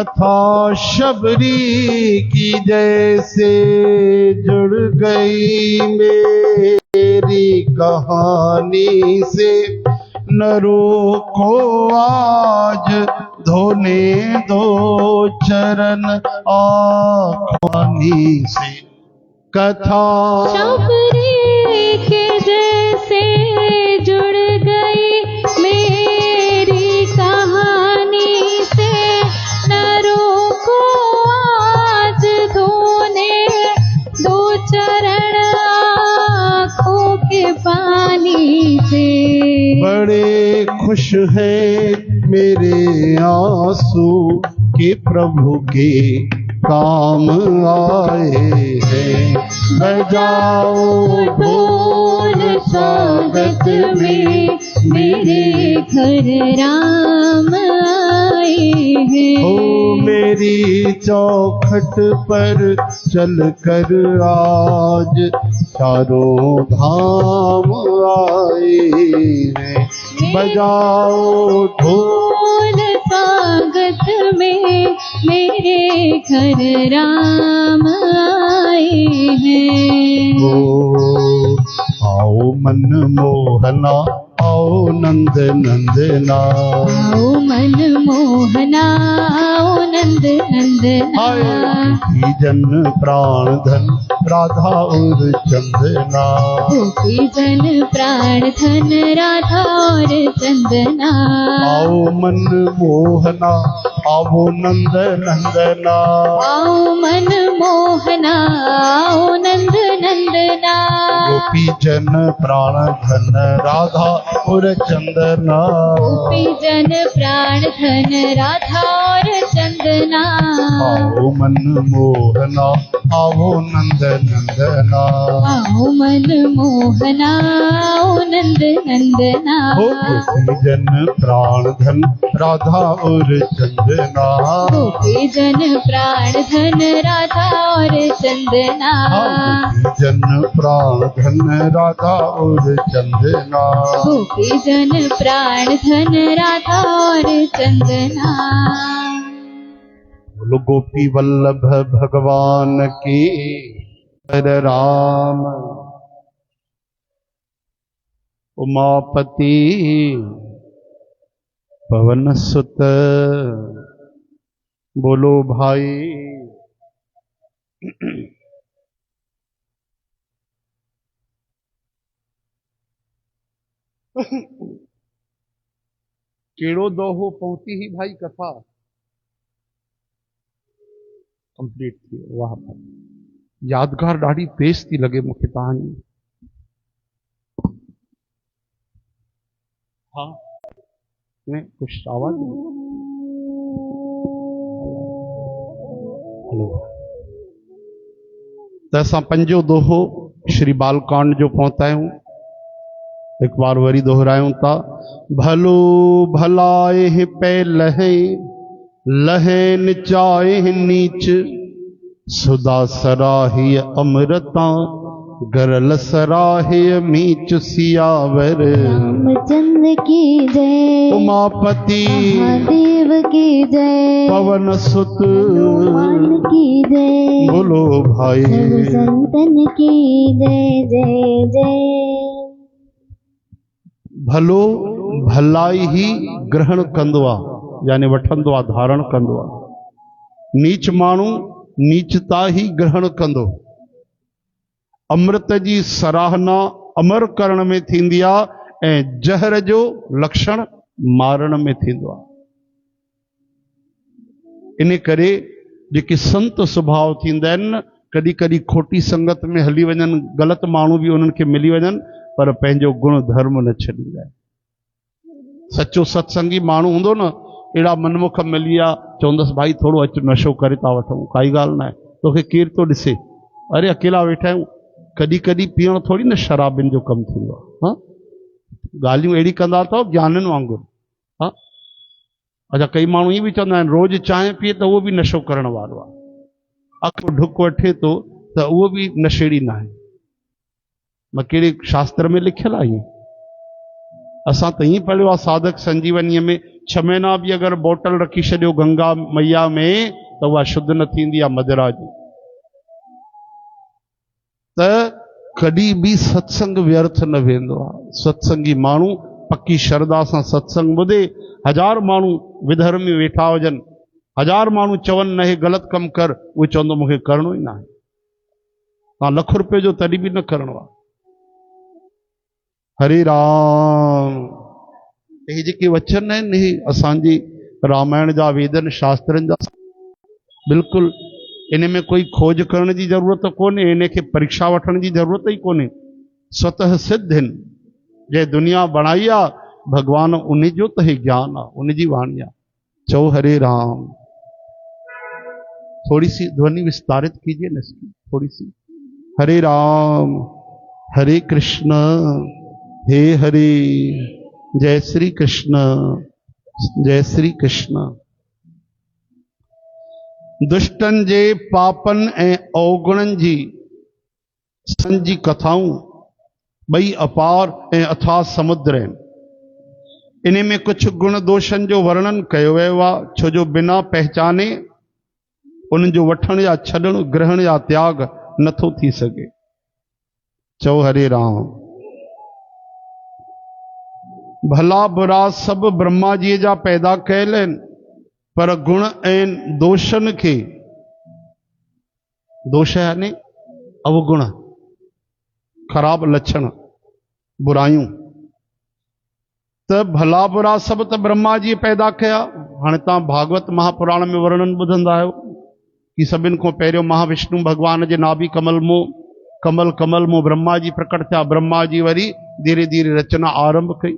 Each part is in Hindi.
कथा शबरी की जैसे जुड़ गई मेरी कहानी से, नरों को आज धोने दो चरण आखानी से। कथा शबरी के जैसे जुड़ गई मेरी कहानी से, नरों को आज धोने दो चरण आँखों के पानी से। बड़े खुश है मेरे आंसू के प्रभु के काम आए हैं। बजाओ ढोल स्वागत में मेरे घर राम आए हैं। ओ मेरी चौखट पर चल कर आज चारों धाम आए हैं। बजाओ ढोल स्वागत में मेरे घर राम आए हैं। ओ आओ मन मोहना, आओ नंद नंदना, आओ मन मोहना, आओ नंद नंदना। गोपी जन प्राण धन राधा और चंदना, गोपी जन प्राण धन राधा और चंदना। आओ मन मोहना, आओ नंद नंदना, आओ मन मोहना, आओ नंद नंदना। गोपी जन प्राण धन राधा और चंदना, गोपी जन प्राण धन राधा और चंदना। आओ मन मोहना, आओ नंद नंदना, आओ मन मोहना, आओ नंद नंदना। गोपी जन प्राण धन राधा और चंदना, गोपी जन प्राण धन राधा और चंदना। गोपी जन प्राण धन राधा और चंदना, गोपी जन प्राण धन राधा और चंदना। बोलो गोपी वल्लभ भगवान की हर राम। उमापति पवन सुत बोलो भाई। केड़ो दोहो पहुंची ही भाई कथा कंप्लीट थी। वाह यादगार ॾाढी तेज थी लगे मूंखे कहानी। हाँ में कुछ आवाज हेलो त असां पंजो दोहो श्री बालकांड जो पहुंचायूं। एक बार वरी दोहरायूं था। भलो भलाए पे लहे लहे निचाए नीच, सुदा सराही अमृता गरल सराहे मीच। सियावर रामचंद्र की जय, उमापति महादेव की जय, पवन सुत हनुमान की जय, बोलो भाई सर्व संतन की जय जय जय। भलो भलाई ही ग्रहण कंदो आहे, यानी वठंदो आहे, धारण कंदो आहे। नीच माण्हू नीचता ही ग्रहण कंदो। अमृत जी सराहना अमर करण में थींदी आहे ऐं जहर जो लक्षण मारण में थींदो आहे। इन करे जेके संत स्वभाव थींदा आहिनि, कॾहिं कॾहिं खोटी संगत में हली वञनि, ग़लति माण्हू बि उन्हनि खे मिली वञनि, पर पंहिंजो गुण धर्म न छॾींदा आहिनि। सचो सत्संगी माण्हू हूंदो न, अहिड़ा मनमुख मिली विया, चवंदसि भाई थोरो अचु नशो करे था वठूं, काई ॻाल्हि न आहे, तोखे केरु थो ॾिसे, अरे अकेला वेठा आहियूं। कॾहिं कॾहिं पीअण थोरी न शराबिन जो कमु थींदो आहे। हाँ ॻाल्हियूं अहिड़ी कंदा अथव ज्ञाननि वांगुरु। हाँ अच्छा, कई माण्हू ईअं बि चवंदा आहिनि रोज़ चांहि पीए त उहो बि नशो करण वारो आहे, अखि ढुक वठे थो त उहो बि नशेड़ी न आहे। मां कहिड़े शास्त्र में लिखियल आहे ईअं? असां त ईअं पढ़ियो आहे साधक संजीवनीअ में, 6 महीना भी अगर बोतल रखी छॾियो गंगा मैया में तो वह शुद्ध न थींदी आहे मदिरा जी। त कॾहिं बि सत्संग व्यर्थ न वेंदो आहे। सत्संगी माण्हू पक्की श्रद्धा सां सत्संग ॿुधे। 1000 माण्हू विधर्मी वेठा हुजनि, 1000 माण्हू चवनि न हे ग़लति कमु कर, उहे चवंदो मूंखे करिणो ई न आहे। तव्हां लख रुपए जो तॾहिं बि न करिणो आहे। हरे राम। हे जेके वचन आहिनि हे असांजी रामायण जा, वेदनि, शास्त्रनि जा, बिल्कुलु इन में कोई खोज करण जी ज़रूरत कोन्हे, इन खे परीक्षा वठण जी ज़रूरत ई कोन्हे। स्वतः सिद्ध आहिनि। जंहिं दुनिया बणाई आहे भगवान उन जो त हे ज्ञान आहे, उन जी वाणी आहे। चओ हरे राम। थोड़ी सी ध्वनि विस्तारित कीजिए न इसकी, थोड़ी सी। हरे राम, हरे कृष्ण, हे हरे, जय श्री कृष्ण, जय श्री कृष्ण। दुष्टन जे पापन ऐं अवगुणन जी संजी कथाऊं ॿई अपार ऐं अथाह समुद्र आहिनि। इन में कुछ गुण दोषन जो वर्णन कयो वियो आहे, छो जो बिना पहचाने उन जो वठण या छॾण, ग्रहण या त्याग नथो थी सघे। चओ हरे राम। भला बुरा सब ब्रह्मा जी जा पैदा कयल आहिनि, पर गुण ऐं दोषन खे, दोष यानी अवगुण, खराब लक्षण, बुरायूं, त भला बुरा सब त ब्रह्मा जी पैदा कया। हाणे तव्हां भागवत महापुराण में वर्णन ॿुधंदा आहियो कि सभिनि खां पहिरियों महाविष्णु भगवान जे नाभि कमल मों ब्रह्मा जी प्रकट थिया। ब्रह्मा जी वरी धीरे धीरे रचना आरंभ कई।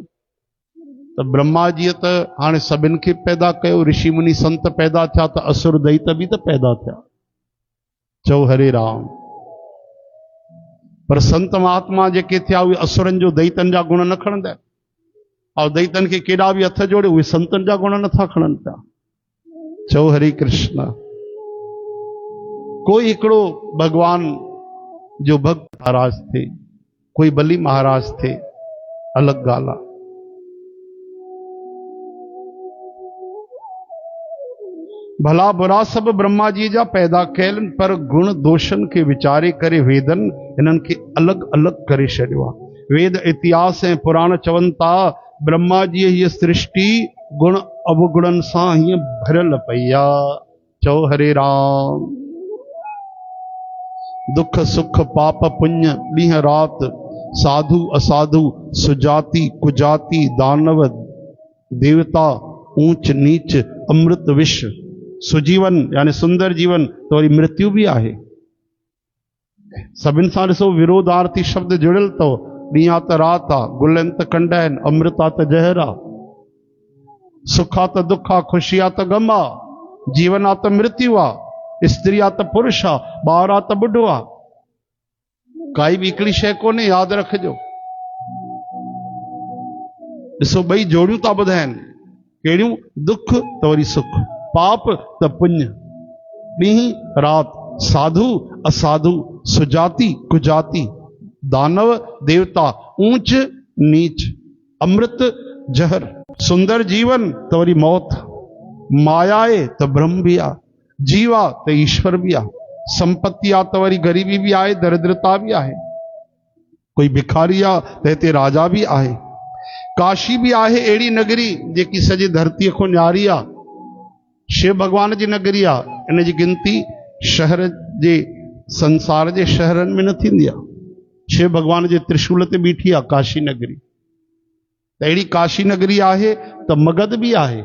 त ब्रह्मा जी त हाणे सभिनि खे पैदा कयो, ऋषि मुनि संत पैदा थिया, त असुर दैत बि त पैदा थिया। चओ हरे राम। पर संत महात्मा जेके थिया उहे असुरनि जो, दैतनि जा गुण न खणंदा आहिनि। और दैतनि खे केॾा बि हथ जोड़े उहे संतनि जा गुण नथा खणनि पिया। चओ हरे कृष्ण। कोई हिकिड़ो भगवान जो भक्त महाराज थे, कोई बली महाराज थे, अलग ॻाल्हि आहे। भला बुरा सब ब्रह्मा जी जा पैदा कयल, पर गुण दोषन के विचारे करे वेदन इन्हनि खे अलग अलग करे छॾियो आहे। वेद इतिहास ऐं पुराण चवनि था ब्रह्मा जी हीअ सृष्टि गुण अवगुणन सां हीअं भरियल पई आहे। चओ हरे राम। दुख सुख पाप पुण्य ॾींहं राति, साधु असाधु, सुजाति कुजाति, दानव देवता, ऊंच नीच, अमृत विष, सुजीवन यानी सुंदर जीवन, तो वरी मृत्यु भी आहे। सभिनि सां ॾिसो विरोधार्थी शब्द जुड़ियल अथव। ॾींहं त राति आहे, गुल त कंड आहिनि, अमृत आहे त ज़हर आहे, सुख आहे त दुख आहे, ख़ुशी आहे त गम आहे, जीवन आहे त मृत्यु आहे, स्त्री आहे त पुरुष आहे, ॿार आहे त ॿुढो आहे। काई बि हिकिड़ी शइ कोन्हे, यादि रखिजो। ॾिसो ॿई जोड़ियूं था ॿुधाइनि। कहिड़ियूं? दुख त वरी सुख, पाप त पुण्य, ॾींहं राति, साधु असाधु, सुजाति कुजाति, दानव देवता, ऊंच नीच, अमृत जहर, सुंदर जीवन त वरी मौत, माया आहे त ब्रह्म भी आहे, जीव आहे त ईश्वर भी आहे, संपत्ति आहे त वरी ग़रीबी भी आहे, दरिद्रता भी आहे, कोई भिखारी आहे त हिते राजा भी आहे। काशी भी आहे अहिड़ी नगरी जेकी सॼी धरतीअ खां न्यारी आहे, शिव भगवान जी नगरी आहे। इन जी गिनती शहर जे, संसार जे शहरनि में न थींदी आहे। शिव भगवान जे त्रिशूल ते बीठी आहे काशी नगरी। त अहिड़ी काशी नगरी आहे त मगध भी आहे।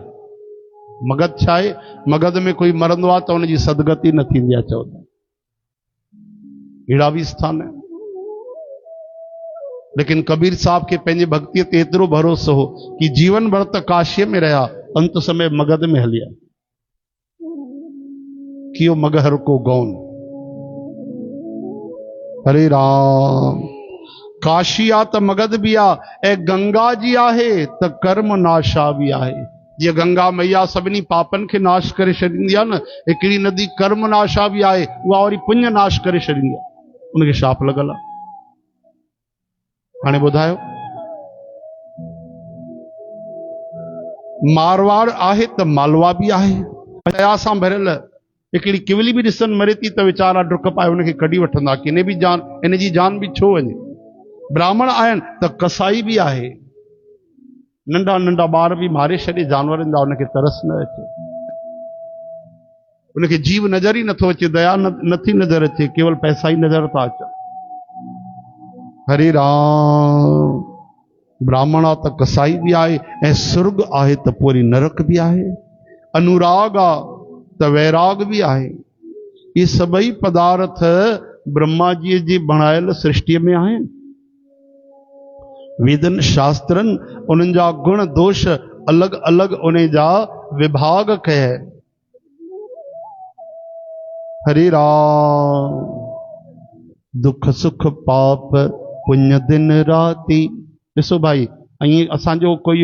मगध छा आहे? मगध में कोई मरंदो आहे त उनजी सदगति न थींदी आहे, चवंदा। अहिड़ा भी स्थान है। लेकिन कबीर साहब के पंहिंजे भक्तीअ ते एतिरो भरोसो हो कि जीवन भर त काशीअ में रहिया, अंत समय मगध में हलिया। कियो मगहर को गौन। हरे राम। काशी आ त मगध भी आ, ऐं गंगा जी आहे त कर्म नाशा भी आहे। जीअं गंगा मैया सभिनी पापनि खे नाश करे छॾींदी आहे न, हिकिड़ी नदी कर्म नाशा भी आहे, उहा वरी पुण्य नाश करे छॾींदी आहे। उनखे शाप लॻल आहे। हाणे ॿुधायो, मारवाड़ आहे त मालवा भी आहे, दया सां भरियल हिकिड़ी किवली भी ॾिसण मरे थी त वीचारा डुक पाए उनखे कढी वठंदा कि इन जी जान भी छो वञे। ब्राह्मण आहिनि त कसाई भी आहे, नंढा नंढा ॿार भी मारे छॾे जानवरनि जा, उनखे तरस न अचे, उनखे जीव नज़र ई नथो अचे, दया नथी नज़र अचे, केवल पैसा ई नज़र था अचनि। हरे राम। ब्राह्मण आहे त कसाई भी आहे, ऐं सुर्ग आहे त पोइ वरी नरक भी आहे, अनुराग आहे त वैराग भी आहे। ये सभई पदार्थ ब्रह्मा जी जी बणायल सृष्टि में आहिनि। वेदन शास्त्रन उन्हनि जा गुण दोष अलग अलग उन जा विभाग कहे। हरे राम। दुख सुख पाप पुण्य दिन राति। ॾिसो भाई, ऐं असांजो कोई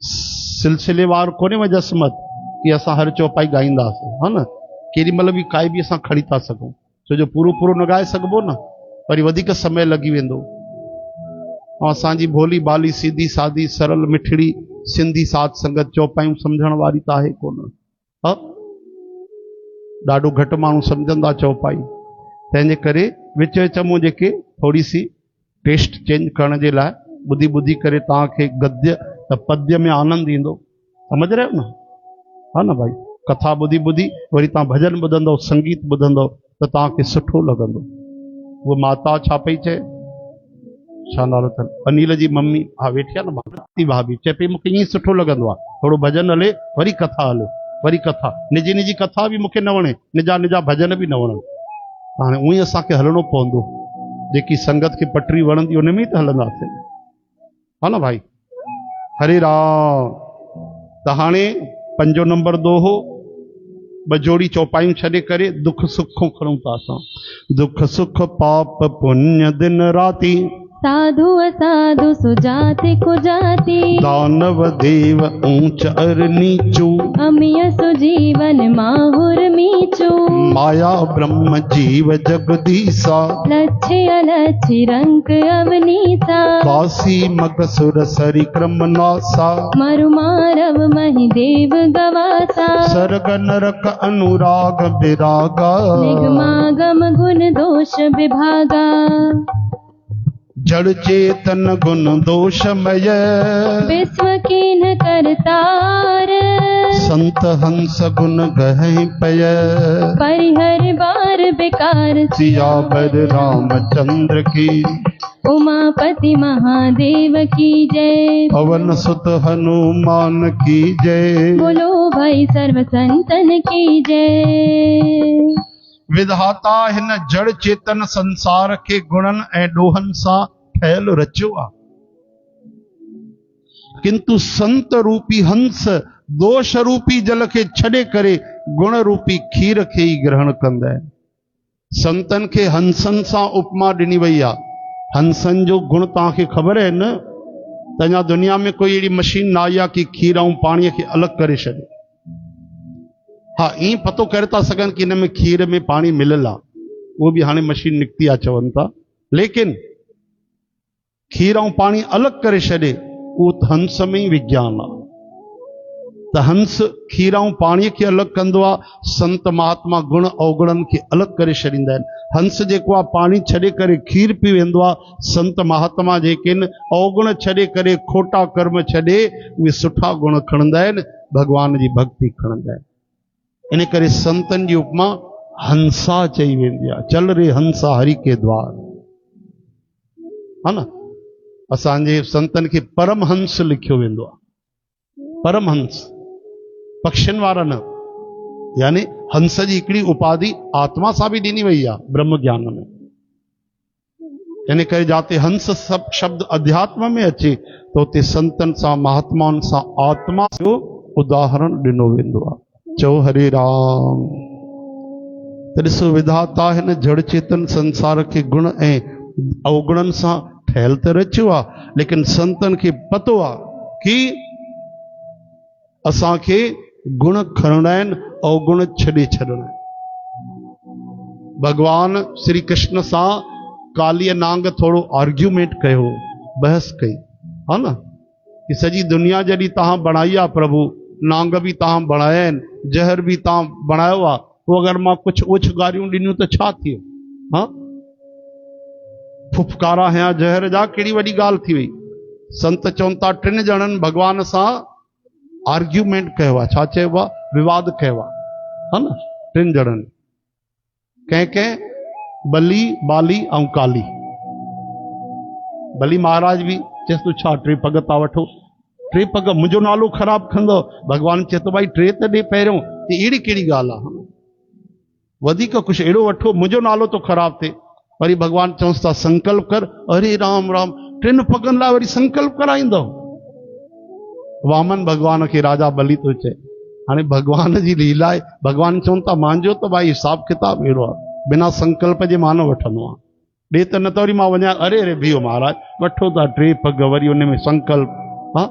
सिलसिलेवार कोन्हे वजस्मत कि असां हर चौपाई गाईंदासीं, हा न, केॾी महिल बि काई बि असां खणी था सघूं, छो जो पूरो पूरो न ॻाए सघिबो न, वरी वधीक समय लॻी वेंदो। ऐं असांजी भोली बाली सीधी सादी सरल मिठड़ी सिंधी साध संगत चौपाइयूं सम्झण वारी त आहे कोन, हा, ॾाढो घटि माण्हू सम्झंदा चौपाई। तंहिंजे करे विच विच मूं जेके थोरी सी टेस्ट चेंज करण जे लाइ ॿुधी ॿुधी करे तव्हांखे गद्य त पद्य में आनंद ईंदो, सम्झ रहियो न, हा न भाई। कथा ॿुधी ॿुधी वरी तव्हां भॼन ॿुधंदव, संगीत ॿुधंदव त तव्हांखे सुठो लॻंदो। उहा माता छा पई चए, छा नालो अथनि, अनिल जी मम्मी, हा वेठी आहे न भारती भाभी, चए पई मूंखे ईअं सुठो लॻंदो आहे, थोरो भॼन हले वरी कथा हले, वरी कथा, निजी निजी कथा बि मूंखे न वणे, निजा निजा भॼन बि न वणनि। हाणे उअं ई असांखे हलणो पवंदो, जेकी संगत खे पटरी वणंदी उन में ई त हलंदासीं, हा न भाई। हरे राम। त हाणे 5 नंबर दोहो, बजोड़ी चौपाइयूं छॾे करे दुख सुखों खणूं था असां। दुख सुख पाप पुण्य दिन राति, साधु असाधु सुजाति कुजाति, दानव देव ऊंच अर नीचू, अमिय सुजीवन माहुर मीचू, माया ब्रह्म जीव जगदीसा, लक्ष्य अलक्ष्य रंक अवनीसा, काशी मगसुर सरि क्रम नासा, मरु मारव महि देव गवासा, सर्ग नरक अनुराग विरागा, निगमागम गुण दोष विभागा, जड़ चेतन गुण दोषमय, विश्व कीन करतार, संत हंस गुण गहै पय, परिहर बार बेकार, सियावर रामचंद्र की, उमापति महादेव की जय, पवन सुत हनुमान की जय, बोलो भाई सर्व संतन की जय। विधाता हिन जड़ चेतन संसार के गुणन ऐं डोहन सां ठहियल रचियो आहे, किंतु संत रूपी हंस दोष रूपी जल के छॾे करे गुण रूपी खीर खे ई ग्रहण कंदा आहिनि। संतन खे हंसनि सां उपमा ॾिनी वई आहे। हंसनि जो गुण तव्हांखे ख़बर आहे न, त अञा दुनिया में कोई अहिड़ी मशीन न आई आहे कि खीर ऐं पाणीअ खे अलॻि करे छॾे। हाँ, ईअं पतो करे था सघनि कि हिन में खीर में पाणी मिलियल आहे, उहो बि हाणे मशीन निकिती आहे चवनि था, लेकिन खीर ऐं पाणी अलॻि करे छॾे उहो त हंस में ई विज्ञान आहे। त हंस खीर ऐं पाणीअ खे अलॻि कंदो आहे, संत महात्मा गुण अवगुणनि खे अलॻि करे छॾींदा आहिनि। हंस जेको आहे पाणी छॾे करे खीर पी वेंदो आहे, संत महात्मा जेके आहिनि अवगुण छॾे करे खोटा कर्म छॾे उहे सुठा गुण खणंदा आहिनि, भॻवान जी भक्ति खणंदा आहिनि। इन करे संतन जी उपमा हंसा चई वेंदी आहे, चल रे हंसा हरि के द्वार, हा न। असांजे संतन खे परमहंस लिखियो वेंदो आहे, परमहंस, पक्षियुनि वारा न, यानी हंस जी हिकिड़ी उपाधि आत्मा सां बि ॾिनी वई आहे ब्रह्म ज्ञान में। इन करे जाते हंस शब्द अध्यात्म में अचे तो उते संतन सां महात्माउनि सां आत्मा जो उदाहरण ॾिनो वेंदो आहे। चो हरे राम। त ॾिसो, विधाता हिन जड़ चेतन संसार खे गुण ऐं अवगुणनि सां ठहियल त रचियो आहे, लेकिन संतन खे पतो आहे कि असांखे गुण खणणा आहिनि, अवगुण छॾे छॾणा आहिनि। भगवान श्री कृष्ण सां कालीअ नांग थोरो आर्ग्यूमेंट कयो, बहस कई, हा न। कि सजी दुनिया जॾहिं तव्हां बणाई आहे प्रभु, नांग भी तव्हां बणाया आहिनि, जहर भी तव्हां बणायो आहे, पोइ अगरि मां कुझु ओछगारियूं ॾिनियूं त छा थियो? हाँ, फुफकारा हया जहर जा, कहिड़ी वॾी ॻाल्हि थी वई। संत चवनि था टिनि ॼणनि भॻवान सां आर्ग्यूमेंट कयो आहे, छा चइबो आहे, विवाद कयो आहे, हा न, टिनि ॼणनि, कंहिं बली, बाली ऐं काली। बली महाराज भी चएसि तूं छा टे पग था वठो, टे पग मुंहिंजो नालो ख़राबु कंदो। भॻवानु चए थो भाई टे त ॾे पहिरियों, अहिड़ी कहिड़ी ॻाल्हि आहे, वधीक कुझु अहिड़ो वठो मुंहिंजो नालो तो ख़राबु थिए। वरी भॻवानु चवंसि था संकल्प कर। अरे राम राम, टिनि पगनि लाइ वरी संकल्प कराईंदो। वामन भॻवान खे राजा बली थो चए। हाणे भॻवान जी लीला आहे। भॻवानु चवनि था मुंहिंजो त भाई हिसाब किताब अहिड़ो आहे, बिना संकल्प जे मां न वठंदो आहियां। ॾे त न त वरी मां वञा, अरे अरे बीहो महाराज, वठो था टे पग, वरी उन में संकल्प। हाँ,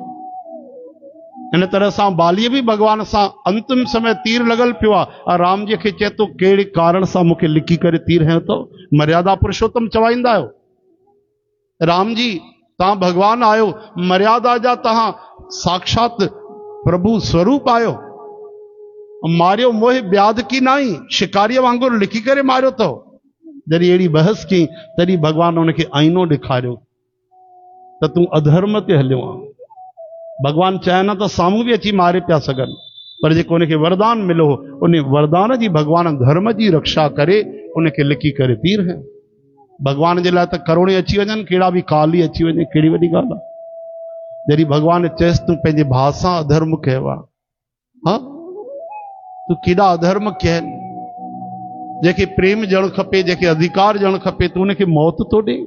इन तरह सां बालीअ बि भॻवान सां अंतिम समय तीर लॻल पियो आहे। राम जी खे चए थो कहिड़े कारण सां मूंखे लिकी करे तीर हयो अथव? मर्यादा पुरुषोत्तम चवाईंदा आहियो, राम जी तव्हां भॻवान आहियो, मर्यादा जा तव्हां साक्षात प्रभु स्वरूप आहियो, मारियो मोह ब्याद की नाई, शिकारीअ वांगुरु लिकी करे मारियो अथव। जॾहिं अहिड़ी बहस कई तॾहिं भॻवान हुनखे आईनो ॾेखारियो त तूं अधर्म ते हलियो आहे। भॻवान चाहे न त साम्हूं बि अची मारे पिया सघनि, पर जेको उनखे वरदान मिलो, उन वरदान जी भॻवान धर्म जी रक्षा करे उनखे लिकी करे तीर है। भॻवान जे लाइ त करोड़े अची वञनि, कहिड़ा बि काली अची वञे, कहिड़ी वॾी ॻाल्हि आहे। जॾहिं भॻवान चएसि तूं पंहिंजे भाउ सां अधर्म कयो आहे, हा, तूं केॾा अधर्म कया आहिनि। जंहिंखे प्रेम ॾियणु खपे, जंहिंखे अधिकार ॾियणु खपे, तूं उनखे मौत थो ॾे।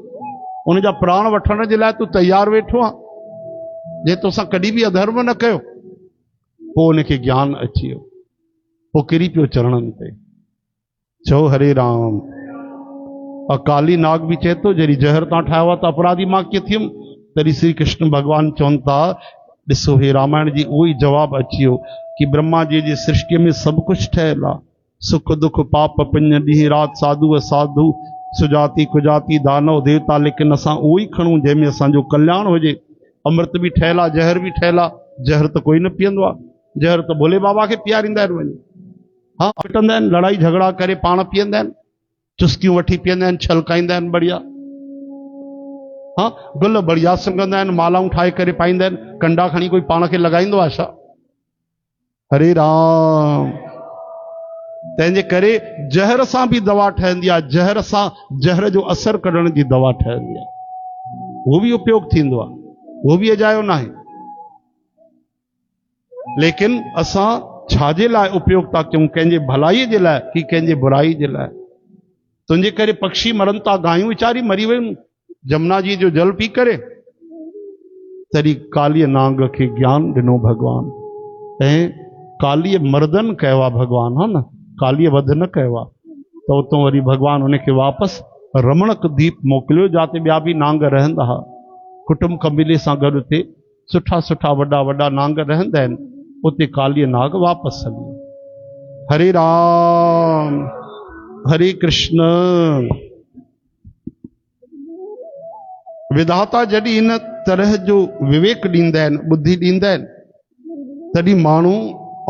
उनजा प्राण वठण जे लाइ तूं तयारु वेठो आहे। जे तोसां कॾहिं बि अधर्म न कयो। पोइ उनखे ज्ञान अची वियो, पोइ किरी पियो चरणनि ते। चओ हरे राम। अकाली नाग बि चए थो जॾहिं जहर तव्हां ठाहियो आहे त अपराधी मां कीअं थियुमि? तॾहिं श्री कृष्ण भॻवानु चवनि था, ॾिसो हे रामायण जी उहो ई जवाबु अची वियो कि ब्रह्मा जी जी सृष्टिअ में सभु कुझु ठहियलु आहे। सुख दुख पाप पुण्य, ॾींहुं राति, साधु असाधु, सुजाति कुजाति, दानव देवता, लेकिन असां उहो ई खणूं जंहिंमें असांजो कल्याण हुजे। अमृत बि ठहियलु आहे, जहर बि ठहियलु आहे। जहर त कोई न पीअंदो आहे, जहर त भोले बाबा खे पीआरींदा आहिनि वञी। हाँ, पिटंदा आहिनि, लड़ाई झगड़ा करे पाण पीअंदा आहिनि, चुस्कियूं वठी पीअंदा आहिनि, छलकाईंदा आहिनि बढ़िया। हाँ, गुल बढ़िया सुंघंदा आहिनि, मालाऊं ठाहे करे पाईंदा आहिनि, कंडा खणी कोई पाण खे लॻाईंदो आहे छा? हरे राम। तंहिंजे करे जहर सां बि दवा ठहंदी आहे, जहर सां जहर जो असर कढण जी दवा ठहंदी आहे, उहो बि उपयोग थींदो आहे, उहो बि अजायो न आहे। लेकिन असां छाजे लाइ उपयोग था कयूं? कंहिंजे भलाईअ जे लाइ कि कंहिंजे बुराई जे लाइ? तुंहिंजे करे पक्षी मरनि था, गायूं वीचारी मरी वियूं जमुना जी जो जल पी करे। तॾहिं कालीअ नांग खे ज्ञान ॾिनो भॻवान, ऐं कालीअ मर्दन कयो आहे भॻवान, हा न, कालीअ वध न कयो आहे। त उतां वरी भॻवान उनखे वापसि रमणक द्वीप मोकिलियो, जिते ॿिया बि नांग रहंदा हुआ, कुटुंब कबीले सां गॾु थिए, सुठा सुठा वॾा वॾा नांग रहंदा आहिनि। उते कालीअ नाग वापसि हली। हरे राम, हरे कृष्ण। विधाता जॾहिं इन तरह जो विवेक ॾींदा आहिनि, बुद्धि ॾींदा आहिनि, तॾहिं माण्हू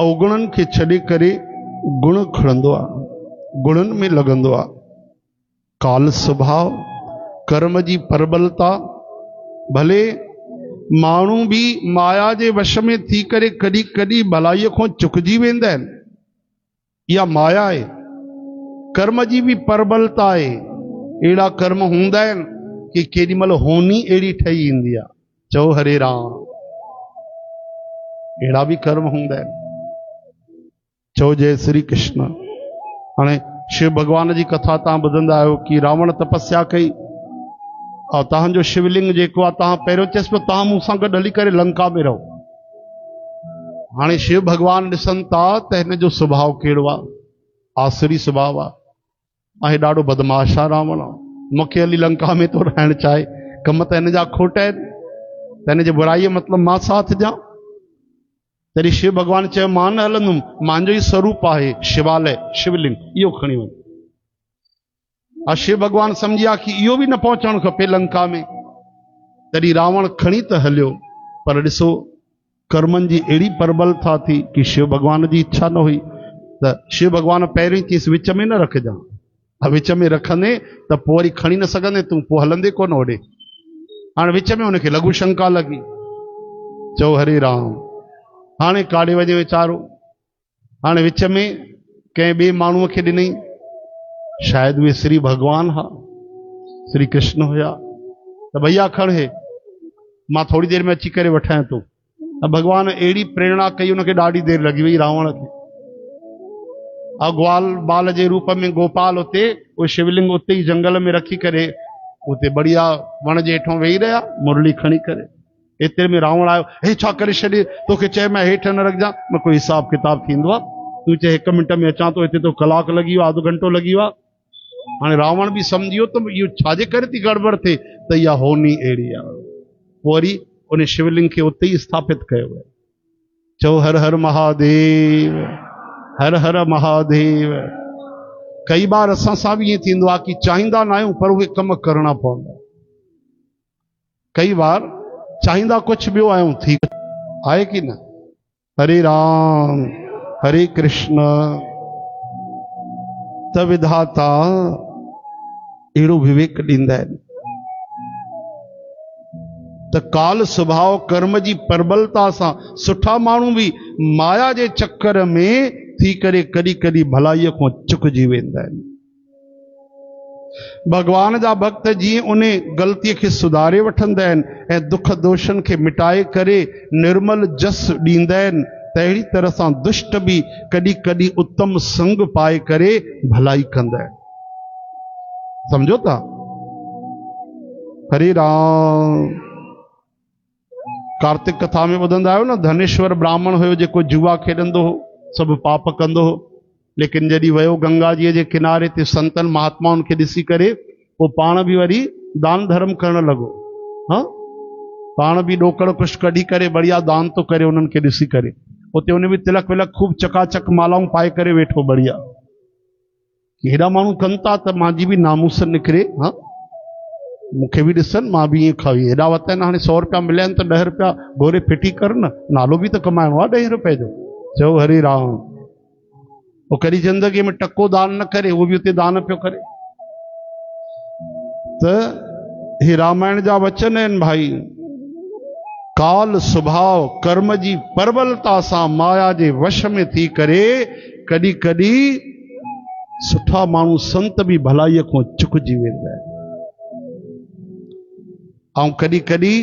अवगुणनि खे छॾे करे गुण खणंदो आहे, गुणनि में लॻंदो आहे। काल स्वभाव, कर्म जी परबलता, भले माण्हू बि माया जे वश में थी करे कॾहिं कॾहिं भलाईअ खां चुकिजी वेंदा आहिनि, इहा माया आहे। कर्म जी बि परबलता आहे। अहिड़ा कर्म हूंदा आहिनि कि केॾी महिल होनी अहिड़ी ठही ईंदी आहे। चओ हरे राम। अहिड़ा बि कर्म हूंदा आहिनि। चओ जय श्री कृष्ण। हाणे शिव भॻवान जी कथा तव्हां ॿुधंदा आहियो कि रावण तपस्या कई, और तव्हांजो शिवलिंग जेको आहे, तव्हां पहिरियों चएसि पियो तव्हां मूंसां गॾु हली करे लंका में रहो। हाणे शिव भॻवान ॾिसनि था त हिन जो सुभाउ कहिड़ो आहे, आसुरी सुभाउ आहे, ॾाढो बदमाश आहे रावण। मूंखे हली लंका में थो रहणु चाहे, कम त हिन जा खोट आहिनि, त हिन जे बुराईअ मतिलबु मां साथ ॾियां। तॾहिं शिव भॻवान चयो मां न हलंदुमि, मुंहिंजो ई स्वरूप आहे शिवालय, शिवलिंग, इहो खणी वञ। शिव भॻवान सम्झिया कि इहो बि न पहुचणु खपे लंका में। तॾहिं रावण खणी त हलियो, पर ॾिसो कर्मनि जी अहिड़ी प्रबलता थी कि शिव भगवान जी इच्छा न हुई त शिव भगवान पहिरीं चईंसि विच में न रखजांइ, विच में रखंदे त पोइ वरी खणी न सघंदे तूं, पोइ हलंदे कोन होॾे। हाणे विच में हुनखे लघु शंका लॻी, चओ हरे राम, हाणे काॾे वञे वीचारो। हाणे विच में कंहिं ॿिए माण्हूअ खे ॾिनई, शायदि उहे श्री भगवान हा, श्री कृष्ण हुया, त भैया खण हे, मां थोड़ी देर में अची करे वठां तूं। भगवान अहिड़ी प्रेरणा कई, उनखे ॾाढी देर लॻी वई रावण खे। ग्वाल बाल जे रूप में गोपाल उते उहे शिवलिंग उते ई जंगल में रखी करे उते बढ़िया वण जे हेठों वेही रहिया मुरली खणी करे। एतिरे में रावण आयो, हे छा करे छॾे, तोखे चए मैं हेठि न रखजां, मैं कोई हिसाब किताब थींदो आहे, तूं चए 1 मिंट में अचां तो, हिते तो कलाक लॻी वियो, अधु घंटो लॻी वियो आहे। हाणे रावण बि सम्झी वियो त इहो छाजे करे थी गड़बड़ थिए, त इहा होनी अहिड़ी आहे। पोइ वरी उन शिवलिंग खे उते ई स्थापित कयो वियो। चओ हर हर महादेव, हर हर महादेव। कई बार असां सां बि ईअं थींदो आहे कि चाहींदा न आहियूं पर उहे कम करणा पवंदा। कई बार चाहींदा कुछ ॿियो आहियूं, थी आहे कि न। हरे राम हरे कृष्ण। त विधाता अहिड़ो विवेक ॾींदा आहिनि त काल स्वभाव कर्म जी प्रबलता सां सुठा माण्हू बि माया जे चक्कर में थी करे कॾहिं कॾहिं भलाईअ खां चुकिजी वेंदा आहिनि। भगवान जा भक्त जीअं उन ग़लतीअ खे सुधारे वठंदा आहिनि ऐं दुख दोषनि खे मिटाए करे निर्मल जस ॾींदा आहिनि, त अहिड़ी तरह सां दुष्ट बि कॾहिं कॾहिं उत्तम संग पाए करे भलाई कंदा आहिनि। समझो था। हरे राम। कार्तिक कथा में ॿुधंदा आहियो न, धनेश्वर ब्राह्मण हुयो जेको जुआ खेॾंदो हो, सभु पाप कंदो हो, लेकिन जॾहिं वियो गंगा जी जे किनारे ते संतन महात्माउनि खे ॾिसी करे पोइ पाण बि वरी दान धर्म करण लॻो। हाँ, पाण बि ॾोकड़ कुछ कढी करे बढ़िया दान तो करे उन्हनि खे ॾिसी करे। उते उन बि तिलक विलक खूब चकाचक मालाऊं पाए करे वेठो बढ़िया। हेॾा माण्हू कनि था त मुंहिंजी बि नामूस निकिरे। हाँ, मूंखे बि ॾिसनि, मां बि ईअं खाई हेॾा वरिता आहिनि, हाणे 100 रुपया मिलिया आहिनि त 10 रुपया घोरे फिटी कर न, नालो बि त कमाइणो आहे 10 रुपए जो। चओ हरे राम। वो कॾहिं ज़िंदगी में टको दान न करे, वो भी उते दान पियो करे। त हे रामायण जा वचन आहिनि भाई। काल स्वभाव कर्म जी प्रबलता सां माया जे वश में थी करे कॾहिं कॾहिं सुठा माण्हू संत बि भलाईअ खां चुकिजी वेंदा आहिनि, ऐं कॾहिं कॾहिं